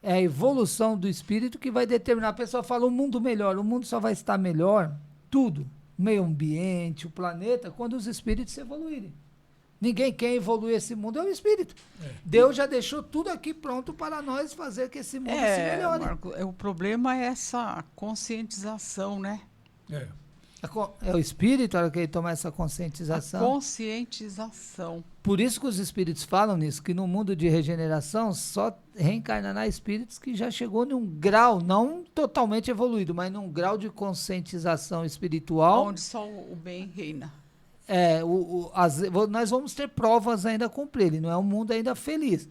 é a evolução do espírito que vai determinar. A pessoa fala, o mundo melhor, o mundo só vai estar melhor, tudo, o meio ambiente, o planeta, quando os espíritos evoluírem. Ninguém quer evoluir esse mundo, é o espírito. Deus já deixou tudo aqui pronto para nós fazer que esse mundo se melhore. Marco, o problema é essa conscientização, né? É o espírito que ele toma essa conscientização. A conscientização. Por isso que os espíritos falam nisso, que no mundo de regeneração só reencarnará espíritos que já chegou num grau, não totalmente evoluído, mas num grau de conscientização espiritual. Onde só o bem reina. Nós vamos ter provas ainda a cumprir, ele não é um mundo ainda feliz.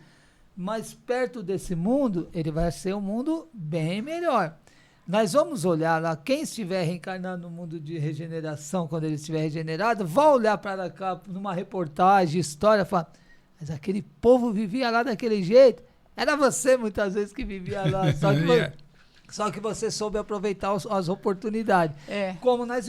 Mas perto desse mundo, ele vai ser um mundo bem melhor. Nós vamos olhar lá, quem estiver reencarnando no mundo de regeneração, quando ele estiver regenerado, vai olhar para cá numa reportagem, história, falar, mas aquele povo vivia lá daquele jeito. Era você muitas vezes que vivia lá, só que você soube aproveitar as oportunidades. Como nós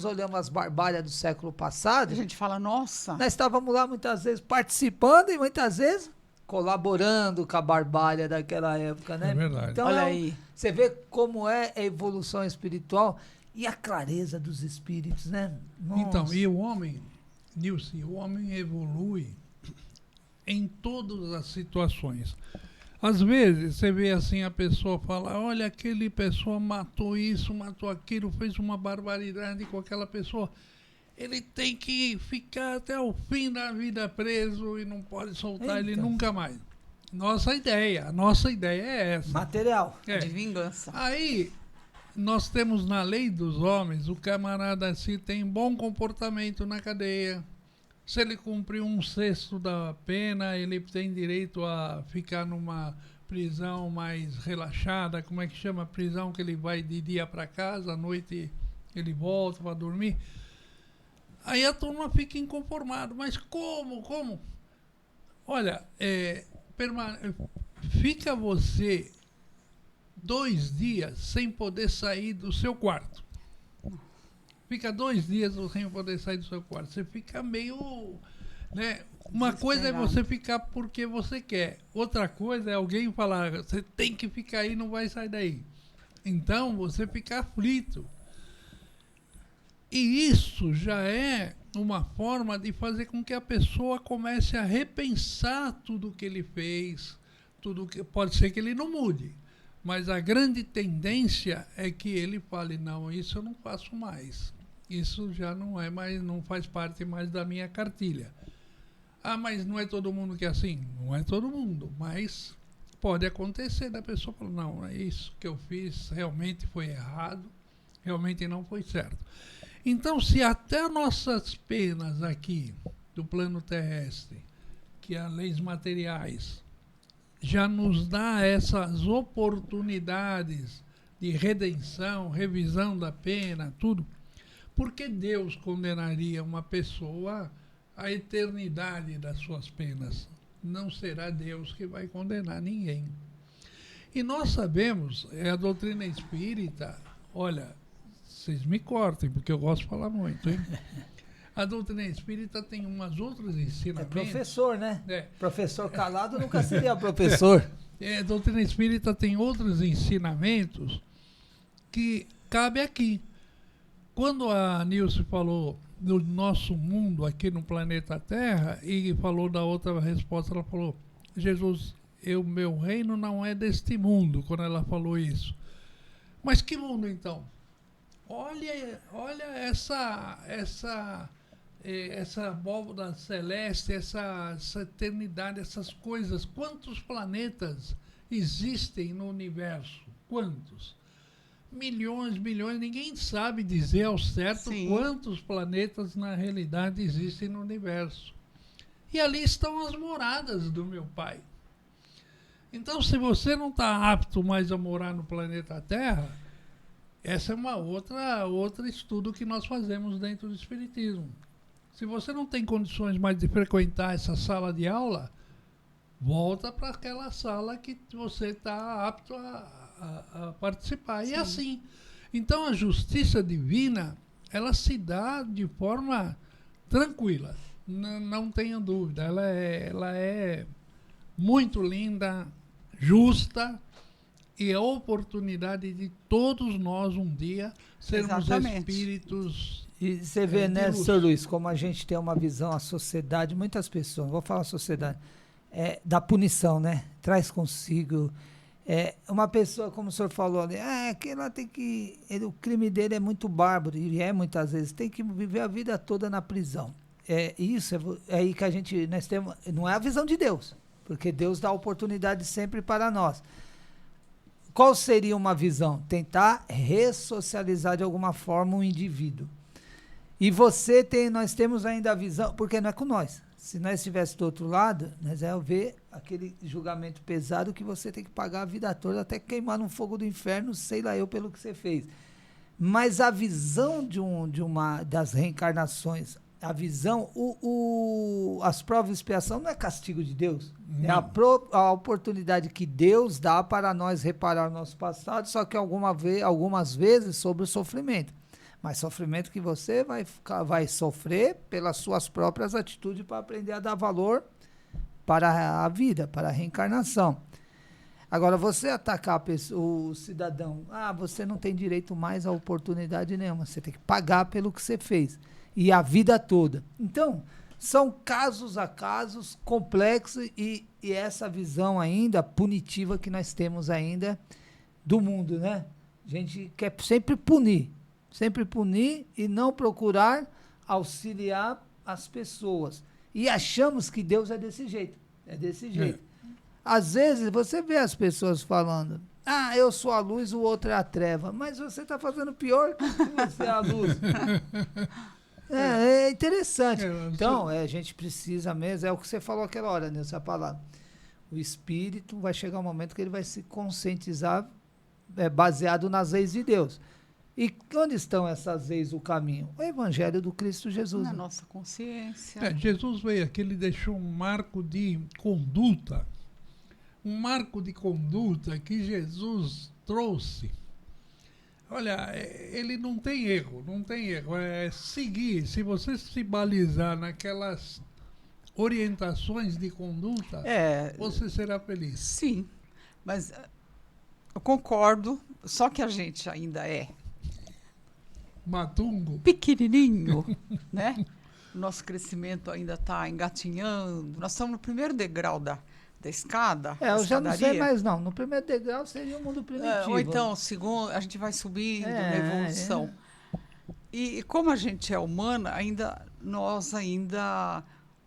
olhamos as barbárias do século passado. A gente fala, nossa. Nós estávamos lá muitas vezes participando e muitas vezes colaborando com a barbárie daquela época, né? É verdade. Então, olha aí. Você vê como é a evolução espiritual e a clareza dos espíritos, né? Nossa. Então, e o homem, Nilce, o homem evolui em todas as situações. Às vezes, você vê assim, a pessoa fala, olha, aquele pessoa matou isso, matou aquilo, fez uma barbaridade com aquela pessoa. Ele tem que ficar até o fim da vida preso e não pode soltar ele nunca mais. Nossa ideia é essa. Material. De vingança. Aí, nós temos na lei dos homens, o camarada se tem bom comportamento na cadeia. Se ele cumprir 1/6 da pena, ele tem direito a ficar numa prisão mais relaxada. Como é que chama? Prisão que ele vai de dia para casa, à noite ele volta para dormir. Aí a turma fica inconformada. Mas como? Olha, fica você 2 dias sem poder sair do seu quarto. Fica 2 dias sem poder sair do seu quarto. Você fica meio, né? Uma coisa é você ficar porque você quer. Outra coisa é alguém falar, você tem que ficar aí, não vai sair daí. Então, você fica aflito. E isso já é uma forma de fazer com que a pessoa comece a repensar tudo que ele fez, pode ser que ele não mude, mas a grande tendência é que ele fale, não, isso eu não faço mais. Isso já não é mais, não faz parte mais da minha cartilha. Ah, mas não é todo mundo que é assim? Não é todo mundo, mas pode acontecer da pessoa falar, não, isso que eu fiz realmente foi errado, realmente não foi certo. Então, se até nossas penas aqui, do plano terrestre, que as leis materiais, já nos dá essas oportunidades de redenção, revisão da pena, tudo, por que Deus condenaria uma pessoa à eternidade das suas penas? Não será Deus que vai condenar ninguém. E nós sabemos, a doutrina espírita, olha, vocês me cortem, porque eu gosto de falar muito, hein? A doutrina espírita tem umas outros É ensinamentos. professor, né? É. Professor calado nunca seria professor. A doutrina espírita tem outros ensinamentos que cabe aqui. Quando a Nilce falou do nosso mundo aqui no planeta Terra e falou da outra resposta, ela falou, Jesus, meu reino não é deste mundo, quando ela falou isso. Mas que mundo então? Olha essa abóbora celeste, essa eternidade, essas coisas. Quantos planetas existem no universo? Quantos? Milhões, ninguém sabe dizer ao certo Sim. quantos planetas na realidade existem no universo. E ali estão as moradas do meu Pai. Então, se você não está apto mais a morar no planeta Terra, essa é uma outro estudo que nós fazemos dentro do Espiritismo. Se você não tem condições mais de frequentar essa sala de aula, volta para aquela sala que você está apto a participar. Sim. E assim. Então a justiça divina, ela se dá de forma tranquila. Não tenha dúvida. Ela é muito linda, justa, e a oportunidade de todos nós um dia sermos Exatamente. espíritos. E você vê, de né, luz. Sr. Luiz, como a gente tem uma visão, a sociedade, muitas pessoas, não vou falar sociedade, da punição, né? Traz consigo. Uma pessoa, como o senhor falou ali, aquela tem que. O crime dele é muito bárbaro, e muitas vezes, tem que viver a vida toda na prisão. Isso é aí que nós temos. Não é a visão de Deus, porque Deus dá oportunidade sempre para nós. Qual seria uma visão? Tentar ressocializar de alguma forma um indivíduo. E nós temos ainda a visão, porque não é com nós. Se nós estivéssemos do outro lado, nós vamos ver aquele julgamento pesado que você tem que pagar a vida toda, até queimar no fogo do inferno, sei lá eu, pelo que você fez. Mas a visão das reencarnações, a visão, as provas de expiação não é castigo de Deus. Não. É a oportunidade que Deus dá para nós reparar o nosso passado, só que algumas vezes sobre o sofrimento. Mas sofrimento que você vai sofrer pelas suas próprias atitudes para aprender a dar valor para a vida, para a reencarnação. Agora, você atacar o cidadão, você não tem direito mais a oportunidade nenhuma, você tem que pagar pelo que você fez. E a vida toda. Então, são casos a casos complexos e essa visão ainda punitiva que nós temos ainda do mundo, né? A gente quer sempre punir e não procurar auxiliar as pessoas. E achamos que Deus é desse jeito. Às vezes, você vê as pessoas falando, eu sou a luz, o outro é a treva. Mas você está fazendo pior que você é a luz. É interessante. Então, a gente precisa mesmo, é o que você falou aquela hora, nessa palavra. O espírito vai chegar um momento que ele vai se conscientizar baseado nas leis de Deus. E onde estão essas leis do caminho? O Evangelho do Cristo Jesus. Na nossa consciência. Jesus veio aqui, ele deixou um marco de conduta. Um marco de conduta que Jesus trouxe. Olha, ele não tem erro. É seguir. Se você se balizar naquelas orientações de conduta, você será feliz. Sim, mas eu concordo, só que a gente ainda é Matungo. pequenininho, né? O nosso crescimento ainda está engatinhando. Nós estamos no primeiro degrau da escada. Eu já não sei escadaria. mais não. No primeiro degrau seria o mundo primitivo. Ou então, segundo, a gente vai subindo na evolução. E como a gente é humana, nós ainda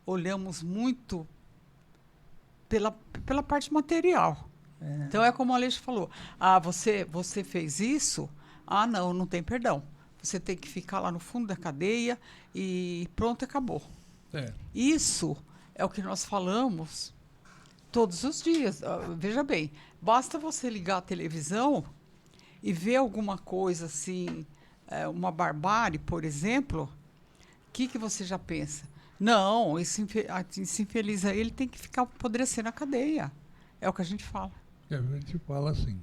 olhamos muito pela parte material. Então é como a Aleixo falou. Você fez isso? Não tem perdão. você tem que ficar lá no fundo da cadeia e pronto, acabou. É. Isso é o que nós falamos todos os dias. Veja bem, basta você ligar a televisão e ver alguma coisa assim, uma barbárie, por exemplo, o que você já pensa? Não, esse infeliz aí, ele tem que ficar apodrecendo na cadeia. É o que a gente fala. A gente fala assim.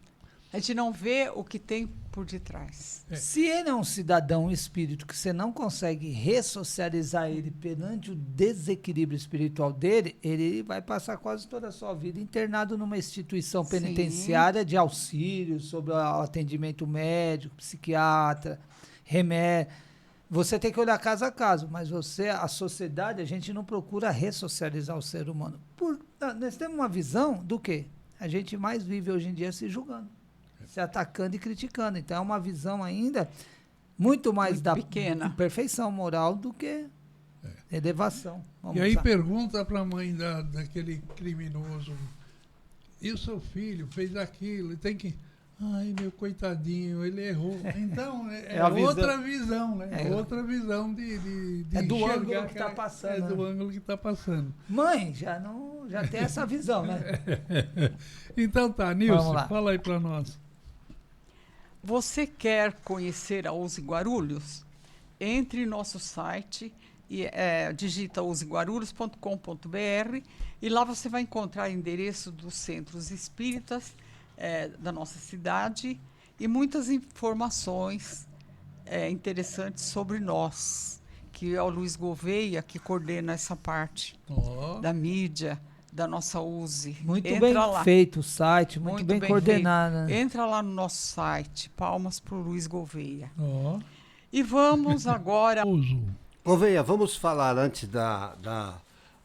A gente não vê o que tem por detrás. Se ele é um cidadão, um espírito, que você não consegue ressocializar ele perante o desequilíbrio espiritual dele, ele vai passar quase toda a sua vida internado numa instituição Sim. penitenciária de auxílio, sobre o atendimento médico, psiquiatra, remédio. Você tem que olhar caso a caso, mas a sociedade, a gente não procura ressocializar o ser humano. Nós temos uma visão do quê? A gente mais vive hoje em dia se julgando, se atacando e criticando. Então é uma visão ainda muito mais Muito da pequena. perfeição moral do que elevação. E aí pergunta para a mãe daquele criminoso, e o seu filho fez aquilo, e tem que... Ai, meu coitadinho, ele errou. Então, é a visão. outra visão, né? É. Outra visão de É do enxergar ângulo que está passando. É do né? ângulo que está passando. Mãe, já tem essa visão, né? Então tá, Vamos Nilce, lá. fala aí para nós. Você quer conhecer a Uzi Guarulhos? Entre em nosso site e digita uziguarulhos.com.br e lá você vai encontrar o endereço dos centros espíritas da nossa cidade e muitas informações interessantes sobre nós, que é o Luiz Gouveia que coordena essa parte Ó, da mídia, da nossa Uzi. Muito Entra bem lá. feito o site, muito bem coordenado. feito. Né? Entra lá no nosso site, palmas para o Luiz Gouveia. ó. E vamos agora... Uso. Gouveia, vamos falar antes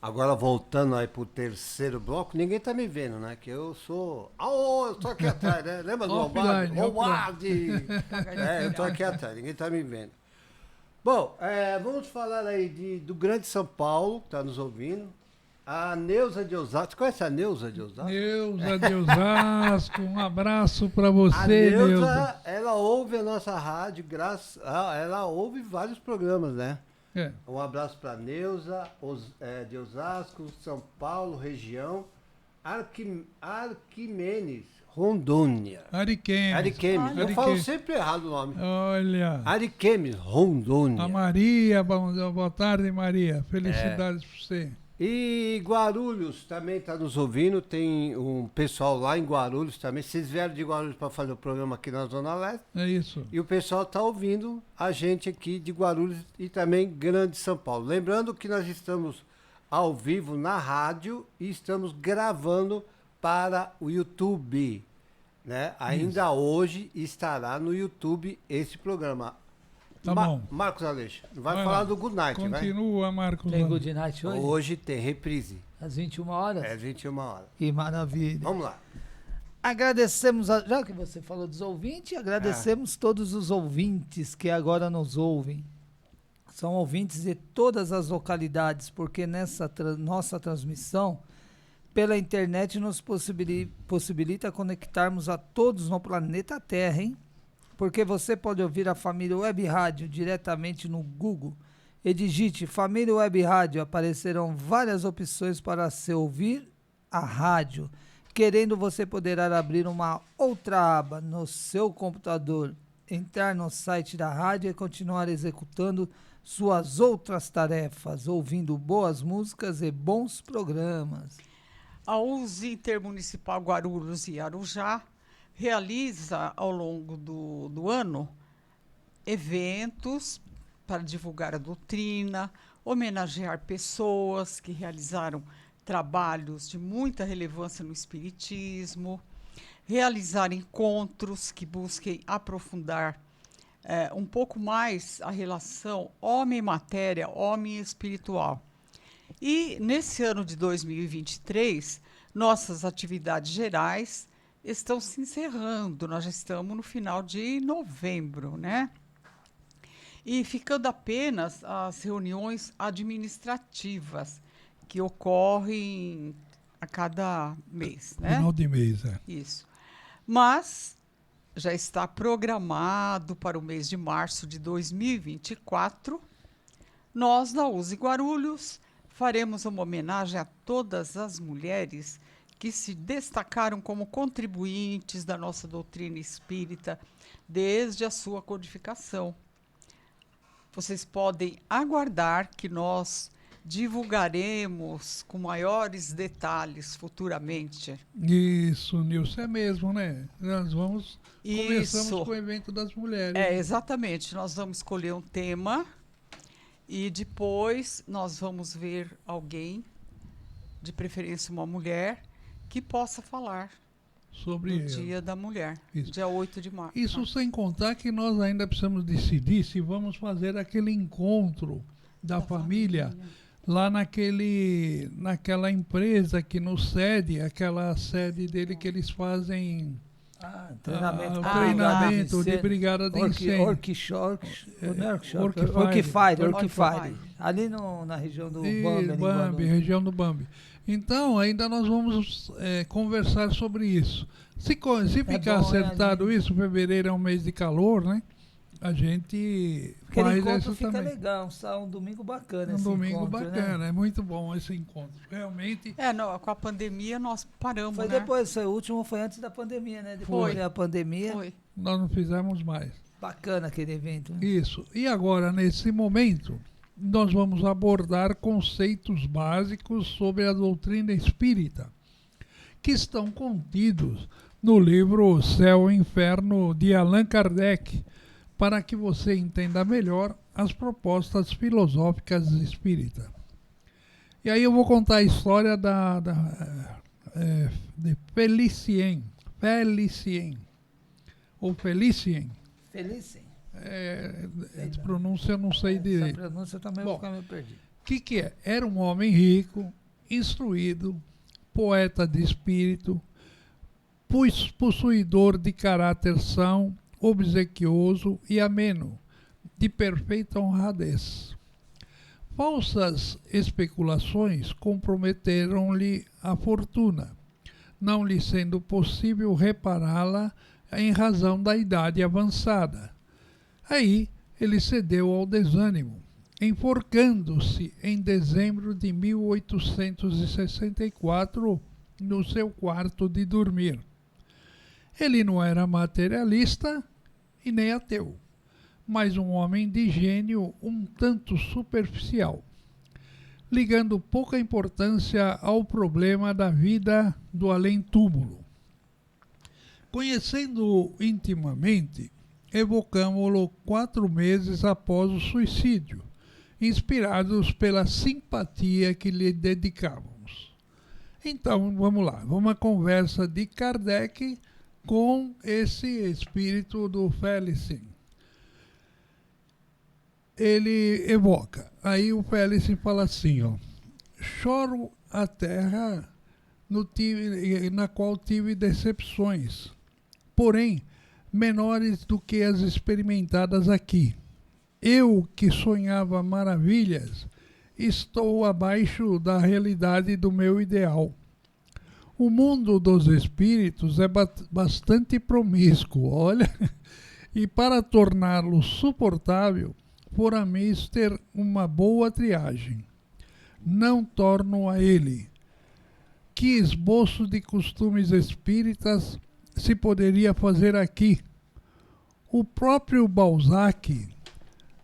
agora voltando aí pro terceiro bloco, ninguém tá me vendo, né? Que eu sou... eu tô aqui atrás, né? Lembra do Offline, Lombardi? Eu tô aqui atrás, ninguém tá me vendo. Bom, vamos falar aí do Grande São Paulo, que tá nos ouvindo. A Neuza de Osasco. Você conhece a Neuza de Osasco? Neuza de Osasco, um abraço para A você, Neuza, Neuza. ela ouve a nossa rádio, ela ouve vários programas, né? É. Um abraço para Neuza, de Osasco, São Paulo, região, Arquimenes, Rondônia. Ariquemes. Ariquemes, eu falo sempre errado o nome. Olha, Ariquemes, Rondônia. a Maria, boa tarde, Maria. Felicidades para você. E Guarulhos também está nos ouvindo, tem um pessoal lá em Guarulhos também. Vocês vieram de Guarulhos para fazer o programa aqui na Zona Leste. É isso. E o pessoal está ouvindo a gente aqui de Guarulhos e também Grande São Paulo. Lembrando que nós estamos ao vivo na rádio e estamos gravando para o YouTube. Né? Ainda hoje estará no YouTube esse programa. Tá bom. Marcos Aleixo, vai Vai falar lá. do Good Night, vai? Continua, Marcos. Tem Good Night hoje? Hoje tem reprise, Às 21 horas? 21 horas. Que maravilha. Vamos lá. Agradecemos, já que você falou dos ouvintes, agradecemos todos os ouvintes que agora nos ouvem. São ouvintes de todas as localidades, porque nessa nossa transmissão, pela internet, nos possibilita conectarmos a todos no planeta Terra, hein? Porque você pode ouvir a Família Web Rádio diretamente no Google e digite Família Web Rádio, aparecerão várias opções para se ouvir a rádio. Querendo, você poderá abrir uma outra aba no seu computador, entrar no site da rádio e continuar executando suas outras tarefas, ouvindo boas músicas e bons programas. A Uzi Intermunicipal Guarulhos e Arujá realiza ao longo do ano eventos para divulgar a doutrina, homenagear pessoas que realizaram trabalhos de muita relevância no espiritismo, realizar encontros que busquem aprofundar um pouco mais a relação homem-matéria, homem espiritual. E nesse ano de 2023, nossas atividades gerais estão se encerrando. Nós já estamos no final de novembro, né? E ficando apenas as reuniões administrativas que ocorrem a cada mês, né? Final de mês, Isso. Mas já está programado para o mês de março de 2024. Nós, da USE Guarulhos, faremos uma homenagem a todas as mulheres que se destacaram como contribuintes da nossa doutrina espírita desde a sua codificação. Vocês podem aguardar que nós divulgaremos com maiores detalhes futuramente. Isso, Nilce, é mesmo, né? Nós começamos Isso. com o evento das mulheres. Exatamente. Nós vamos escolher um tema e depois nós vamos ver alguém, de preferência uma mulher, que possa falar Sobre do Dia da Mulher, Isso. dia 8 de março. Isso sem contar que nós ainda precisamos decidir se vamos fazer aquele encontro da família lá naquela empresa que nos cede, aquela sede dele que eles fazem treinamento de brigada de incêndio. Orquifire. Ali na região do Bambi. Região do Bambi. Então, ainda nós vamos conversar sobre isso. Se ficar acertado isso, fevereiro é um mês de calor, né? A gente Aquele faz encontro isso fica também. legal, um domingo bacana. Um esse domingo encontro, bacana, né? é muito bom esse encontro. Realmente. Com a pandemia nós paramos, Foi né? depois, o último foi antes da pandemia, né? Depois da pandemia. Foi. Nós não fizemos mais. Bacana aquele evento. Né? Isso. E agora, nesse momento, nós vamos abordar conceitos básicos sobre a doutrina espírita, que estão contidos no livro Céu e Inferno de Allan Kardec, para que você entenda melhor as propostas filosóficas espíritas. E aí eu vou contar a história de Felicien. Ou Felicien. Felicien. De pronúncia eu não sei direito. Essa pronúncia também Bom, vou ficar meio perdido. O que é? Era um homem rico, instruído, poeta de espírito, possuidor de caráter são, obsequioso e ameno, de perfeita honradez. Falsas especulações comprometeram-lhe a fortuna, não lhe sendo possível repará-la em razão da idade avançada. Aí ele cedeu ao desânimo, enforcando-se em dezembro de 1864 no seu quarto de dormir. Ele não era materialista e nem ateu, mas um homem de gênio um tanto superficial, ligando pouca importância ao problema da vida do além-túmulo. Conhecendo-o intimamente, evocamo-lo 4 meses após o suicídio, inspirados pela simpatia que lhe dedicávamos. Então, vamos lá, vamos à conversa de Kardec com esse espírito do Felicien. Ele evoca. Aí o Felicien fala assim, ó: choro a terra na qual tive decepções, porém menores do que as experimentadas aqui. Eu, que sonhava maravilhas, estou abaixo da realidade do meu ideal. O mundo dos espíritos é bastante promíscuo, olha, e para torná-lo suportável, fora mister uma boa triagem. Não torno a ele. Que esboço de costumes espíritas se poderia fazer aqui? O próprio Balzac,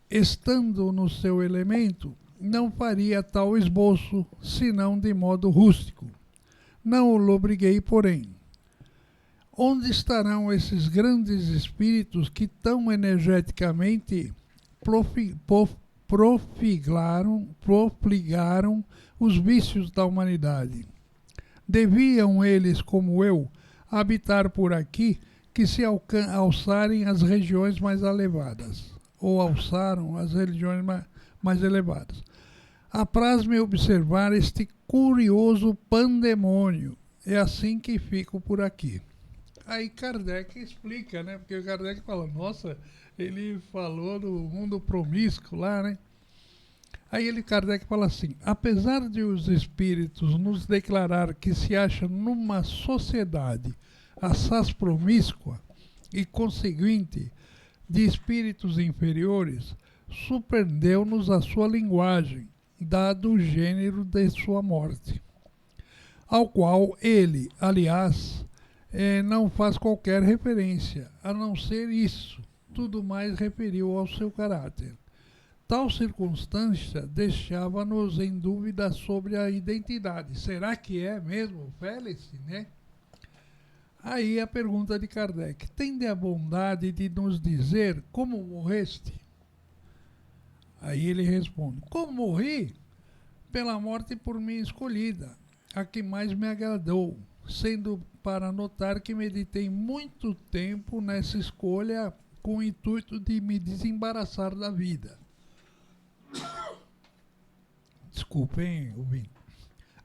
estando no seu elemento, não faria tal esboço, senão de modo rústico. Não o lobriguei, porém. Onde estarão esses grandes espíritos que tão energeticamente profligaram os vícios da humanidade? Deviam eles, como eu, habitar por aqui, que se alçarem as regiões mais elevadas, ou alçaram as regiões mais elevadas. Apraz-me observar este curioso pandemônio. É assim que fico por aqui. Aí Kardec explica, né? Porque o Kardec fala, nossa, ele falou do mundo promíscuo lá, né? Aí Kardec fala assim: apesar de os espíritos nos declarar que se acha numa sociedade assaz promíscua, e conseguinte de espíritos inferiores, surpreendeu-nos a sua linguagem, dado o gênero de sua morte, ao qual ele, aliás, não faz qualquer referência, a não ser isso, tudo mais referiu ao seu caráter. Tal circunstância deixava-nos em dúvida sobre a identidade. Será que é mesmo o Félix, né? Aí a pergunta de Kardec: tende a bondade de nos dizer como morreste? Aí ele responde: como morri? Pela morte por mim escolhida, a que mais me agradou, sendo para notar que meditei muito tempo nessa escolha com o intuito de me desembaraçar da vida. Desculpem, ouvinte.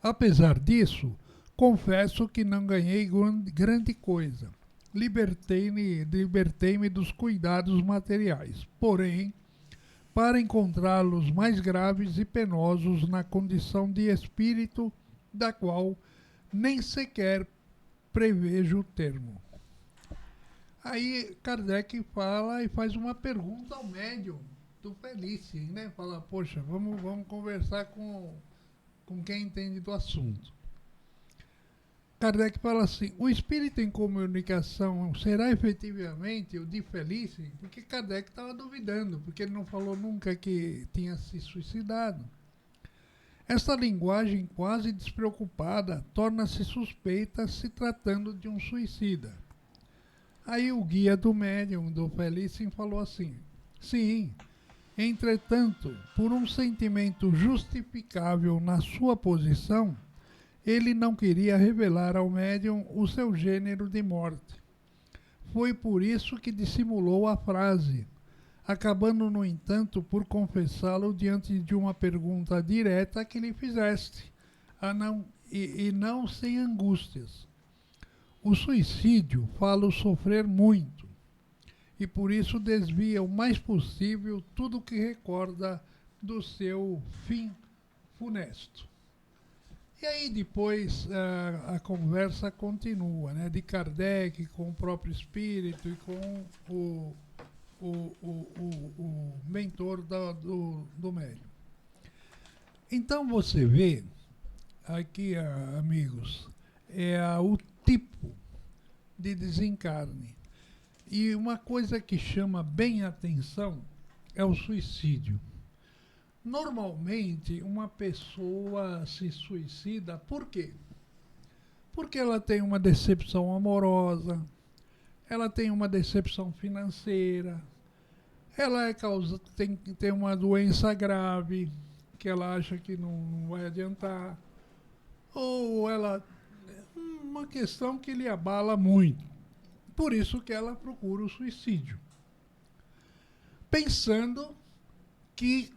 Apesar disso, confesso que não ganhei grande coisa. Libertei-me dos cuidados materiais. Porém, para encontrá-los mais graves e penosos na condição de espírito, da qual nem sequer prevejo o termo. Aí Kardec fala e faz uma pergunta ao médium do Felice, né? Fala, poxa, vamos conversar com quem entende do assunto. Kardec fala assim: o espírito em comunicação será efetivamente o de Felice? Porque Kardec estava duvidando, porque ele não falou nunca que tinha se suicidado. Esta linguagem quase despreocupada torna-se suspeita se tratando de um suicida. Aí o guia do médium do Felice falou assim: sim, entretanto, por um sentimento justificável na sua posição, ele não queria revelar ao médium o seu gênero de morte. Foi por isso que dissimulou a frase, acabando, no entanto, por confessá-lo diante de uma pergunta direta que lhe fizeste, e não sem angústias. O suicídio fala o sofrer muito, e por isso desvia o mais possível tudo que recorda do seu fim funesto. E aí depois a conversa continua, né, de Kardec com o próprio espírito e com o mentor do médium. Então você vê aqui, amigos, o tipo de desencarne. E uma coisa que chama bem a atenção é o suicídio. Normalmente, uma pessoa se suicida, por quê? Porque ela tem uma decepção amorosa, ela tem uma decepção financeira, ela tem uma doença grave, que ela acha que não vai adiantar, ou uma questão que lhe abala muito. Por isso que ela procura o suicídio, pensando que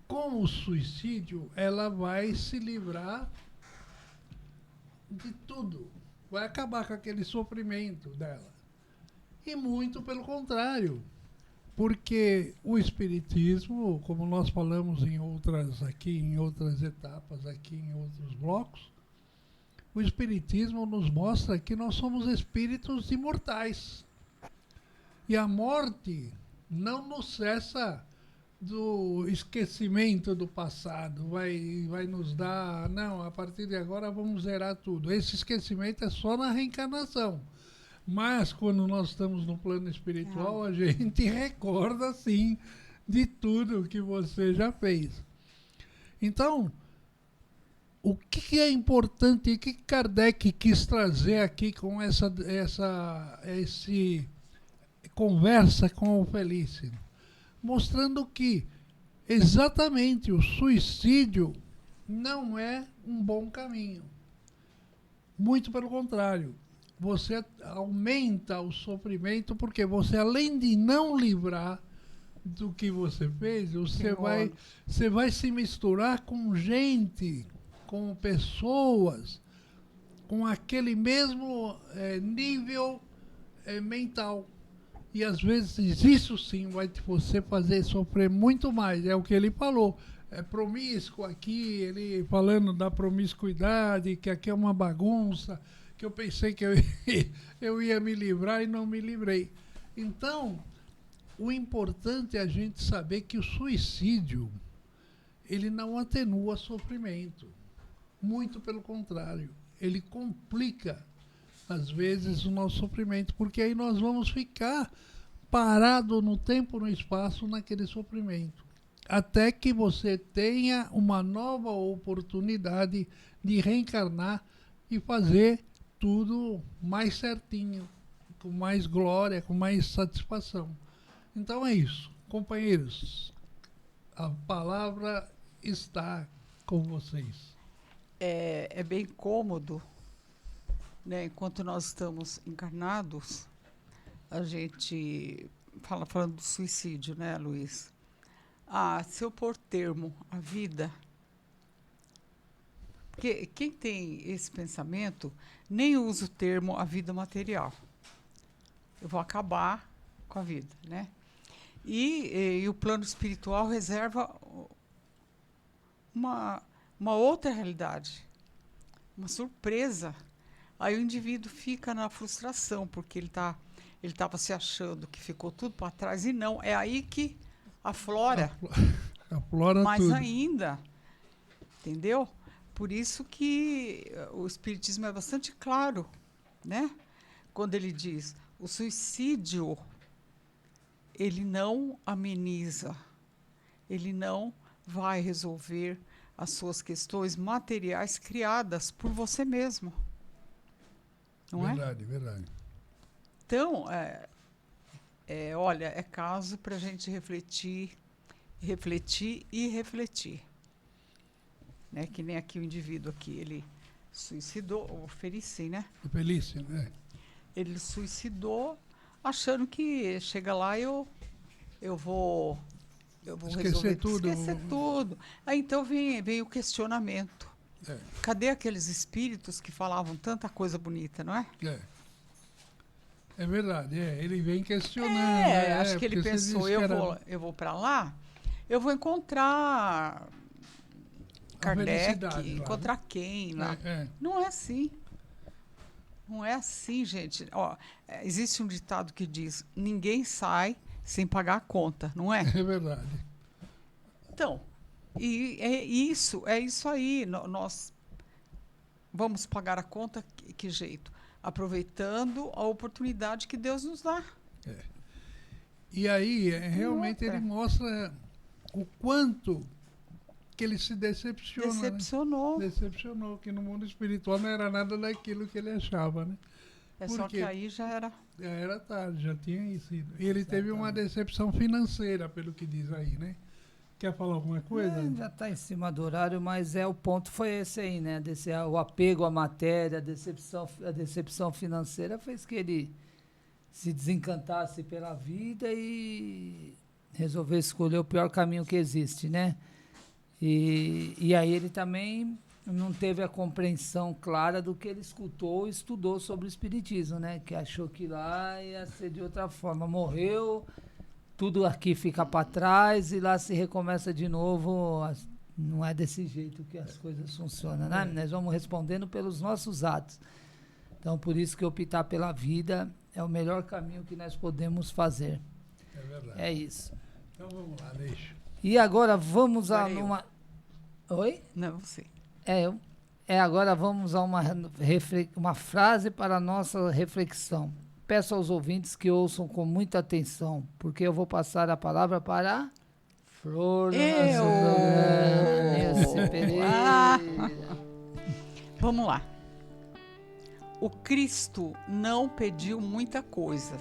com o suicídio ela vai se livrar de tudo, vai acabar com aquele sofrimento dela. E muito pelo contrário, porque o espiritismo, como nós falamos em outras etapas, aqui em outros blocos, o espiritismo nos mostra que nós somos espíritos imortais. E a morte não nos cessa do esquecimento do passado, vai nos dar, não, a partir de agora vamos zerar tudo. Esse esquecimento é só na reencarnação. Mas quando nós estamos no plano espiritual, a gente recorda, sim, de tudo que você já fez. Então, o que é importante, o que Kardec quis trazer aqui com essa conversa com o Felício? Mostrando que exatamente o suicídio não é um bom caminho. Muito pelo contrário. Você aumenta o sofrimento, porque você, além de não livrar do que você fez, você vai se misturar com gente, com pessoas, com aquele mesmo nível mental. E às vezes isso sim vai você fazer sofrer muito mais. É o que ele falou. É promíscuo aqui, ele falando da promiscuidade, que aqui é uma bagunça, que eu pensei que eu ia me livrar e não me livrei. Então, o importante é a gente saber que o suicídio, ele não atenua sofrimento. Muito pelo contrário, ele complica, às vezes, o nosso sofrimento, porque aí nós vamos ficar parados no tempo e no espaço naquele sofrimento, até que você tenha uma nova oportunidade de reencarnar e fazer tudo mais certinho, com mais glória, com mais satisfação. Então é isso, companheiros, a palavra está com vocês. É bem cômodo, né? Enquanto nós estamos encarnados, a gente falando do suicídio, né, Luiz? Se eu pôr termo à vida, porque quem tem esse pensamento nem usa o termo a vida material. Eu vou acabar com a vida, né? E o plano espiritual reserva uma outra realidade, uma surpresa. Aí o indivíduo fica na frustração, porque ele estava se achando que ficou tudo para trás, e não, é aí que aflora mais tudo. ainda, entendeu? Por isso que o Espiritismo é bastante claro, né? Quando ele diz, o suicídio, ele não ameniza, ele não vai resolver as suas questões materiais criadas por você mesmo. Não verdade, verdade. Então, olha, é caso para a gente refletir e refletir. Né? Que nem aqui o indivíduo aqui, ele suicidou, o Felicim, né? O Felicim, né? Ele suicidou achando que chega lá eu vou esquecer tudo. Esquecer tudo. Aí então vem o questionamento. Cadê aqueles espíritos que falavam tanta coisa bonita, não é? É verdade, ele vem questionando. Acho que ele pensou, eu vou para lá, eu vou encontrar Kardec, encontrar quem lá. Não é assim. Não é assim, gente. Existe um ditado que diz, ninguém sai sem pagar a conta, não é? É verdade. Então, e é isso aí. Nós vamos pagar a conta, que jeito? Aproveitando a oportunidade que Deus nos dá. E aí, realmente, ele mostra o quanto que ele se decepciona. Decepcionou. Né? Decepcionou, que no mundo espiritual não era nada daquilo que ele achava, né? Só que aí já era... Já era tarde, já tinha sido. E ele teve uma decepção financeira, pelo que diz aí, né? Quer falar alguma coisa? Já está em cima do horário, mas o ponto foi esse aí, né? O apego à matéria, a decepção financeira fez que ele se desencantasse pela vida e resolveu escolher o pior caminho que existe, né? E aí ele também não teve a compreensão clara do que ele escutou e estudou sobre o Espiritismo, né? Que achou que lá ia ser de outra forma. Morreu, tudo aqui fica para trás e lá se recomeça de novo. Não é desse jeito que as coisas funcionam, né? Nós vamos respondendo pelos nossos atos. Então, por isso que optar pela vida é o melhor caminho que nós podemos fazer. É verdade. É isso. Então vamos lá, deixa. E agora vamos a uma... Oi? Não, você. Agora vamos a uma frase para a nossa reflexão. Peço aos ouvintes que ouçam com muita atenção, porque eu vou passar a palavra para Flor do nosso programa, Nilce Pereira. Vamos lá. O Cristo não pediu muita coisa,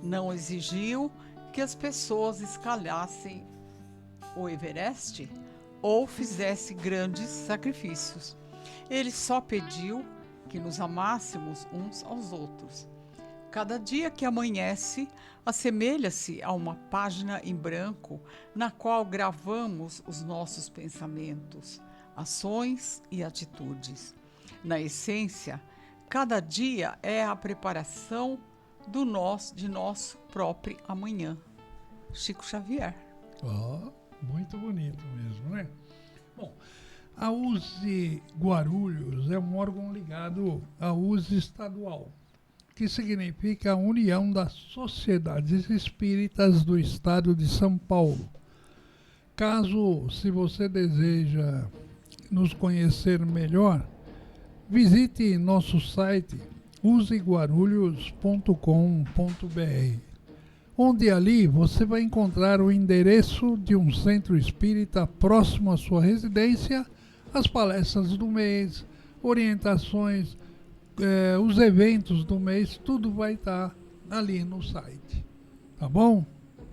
não exigiu que as pessoas escalassem o Everest ou fizessem grandes sacrifícios. Ele só pediu que nos amássemos uns aos outros. Cada dia que amanhece assemelha-se a uma página em branco na qual gravamos os nossos pensamentos, ações e atitudes. Na essência, cada dia é a preparação de nosso próprio amanhã. Chico Xavier. Muito bonito mesmo, né? Bom, a USE Guarulhos é um órgão ligado à USE estadual. que significa a União das Sociedades Espíritas do Estado de São Paulo. Caso, se você deseja nos conhecer melhor, visite nosso site useguarulhos.com.br, onde ali você vai encontrar o endereço de um centro espírita próximo à sua residência, as palestras do mês, orientações, os eventos do mês, tudo vai estar ali no site, tá bom?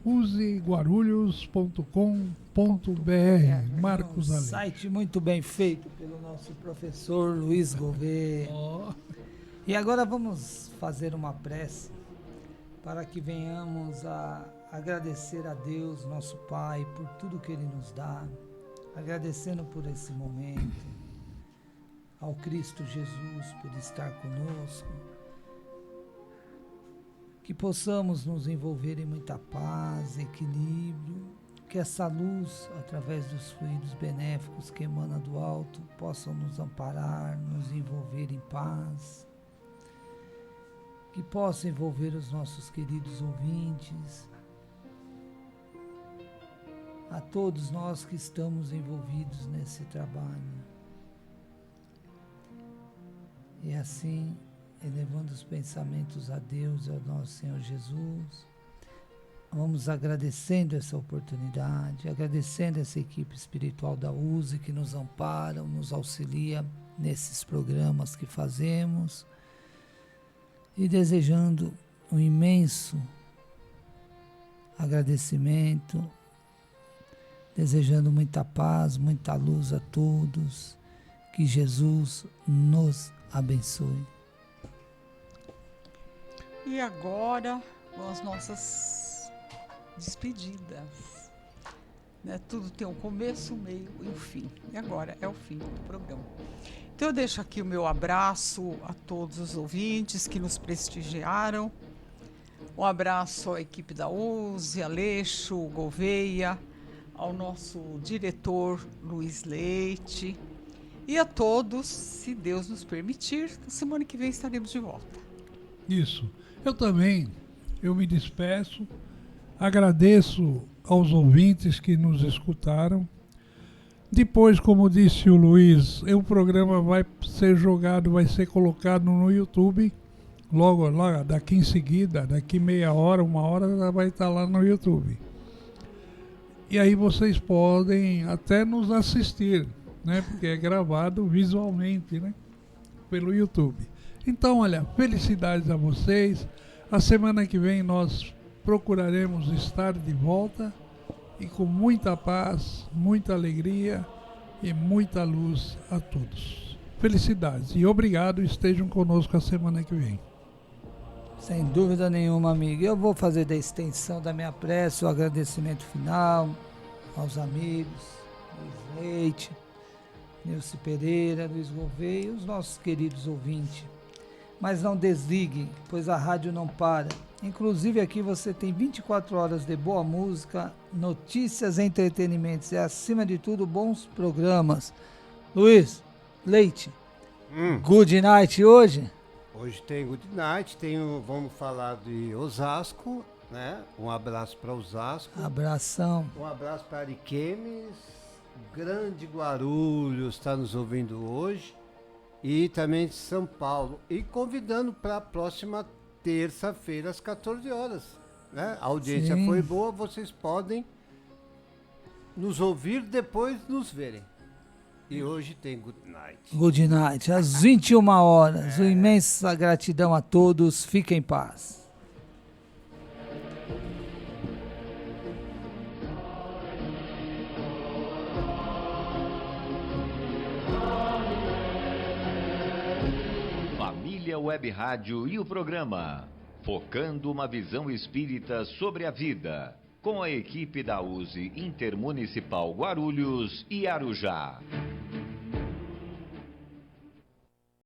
useguarulhos.com.br. Marcos Aleixo. Site muito bem feito pelo nosso professor Luiz Gouveia. E agora vamos fazer uma prece para que venhamos a agradecer a Deus, nosso Pai, por tudo que Ele nos dá, agradecendo por esse momento, ao Cristo Jesus por estar conosco, que possamos nos envolver em muita paz, equilíbrio, que essa luz, através dos fluidos benéficos que emana do alto, possam nos amparar, nos envolver em paz, que possa envolver os nossos queridos ouvintes, a todos nós que estamos envolvidos nesse trabalho. E assim, elevando os pensamentos a Deus e ao nosso Senhor Jesus, vamos agradecendo essa oportunidade, agradecendo essa equipe espiritual da USE que nos ampara, nos auxilia nesses programas que fazemos, e desejando um imenso agradecimento, desejando muita paz, muita luz a todos, que Jesus nos abençoe. E agora, com as nossas despedidas. Né? Tudo tem um começo, um meio e um fim. E agora é o fim do programa. Então eu deixo aqui o meu abraço a todos os ouvintes que nos prestigiaram. Um abraço à equipe da USE, Aleixo, Gouveia, ao nosso diretor Luiz Leite. E a todos, se Deus nos permitir, na semana que vem estaremos de volta. Isso. Eu me despeço, agradeço aos ouvintes que nos escutaram. Depois, como disse o Luiz, o programa vai ser jogado, vai ser colocado no YouTube, logo daqui em seguida, daqui meia hora, uma hora, vai estar lá no YouTube. E aí vocês podem até nos assistir, né? Porque é gravado visualmente, né? Pelo YouTube. Então, olha, felicidades a vocês. A semana que vem nós procuraremos estar de volta e com muita paz, muita alegria e muita luz a todos. Felicidades e obrigado, estejam conosco a semana que vem. Sem dúvida nenhuma, amigo. Eu vou fazer da extensão da minha prece o agradecimento final aos amigos, Luiz Leite, Nilce Pereira, Luiz Gouveia e os nossos queridos ouvintes. Mas não desligue, pois a rádio não para. Inclusive aqui você tem 24 horas de boa música, notícias, entretenimentos e, acima de tudo, bons programas. Luiz Leite, Good Night hoje? Hoje tem Good Night, vamos falar de Osasco, né? Um abraço para Osasco. Abração. Um abraço para Ariquemes, Grande Guarulhos está nos ouvindo hoje. E também de São Paulo. E convidando para a próxima terça-feira, às 14 horas. Né? A audiência foi boa, vocês podem nos ouvir, depois nos verem. E hoje tem Good Night. Good Night, às 21 horas. Uma imensa gratidão a todos. Fiquem em paz. Web Rádio e o programa Focando uma Visão Espírita sobre a Vida, com a equipe da USE Intermunicipal Guarulhos e Arujá.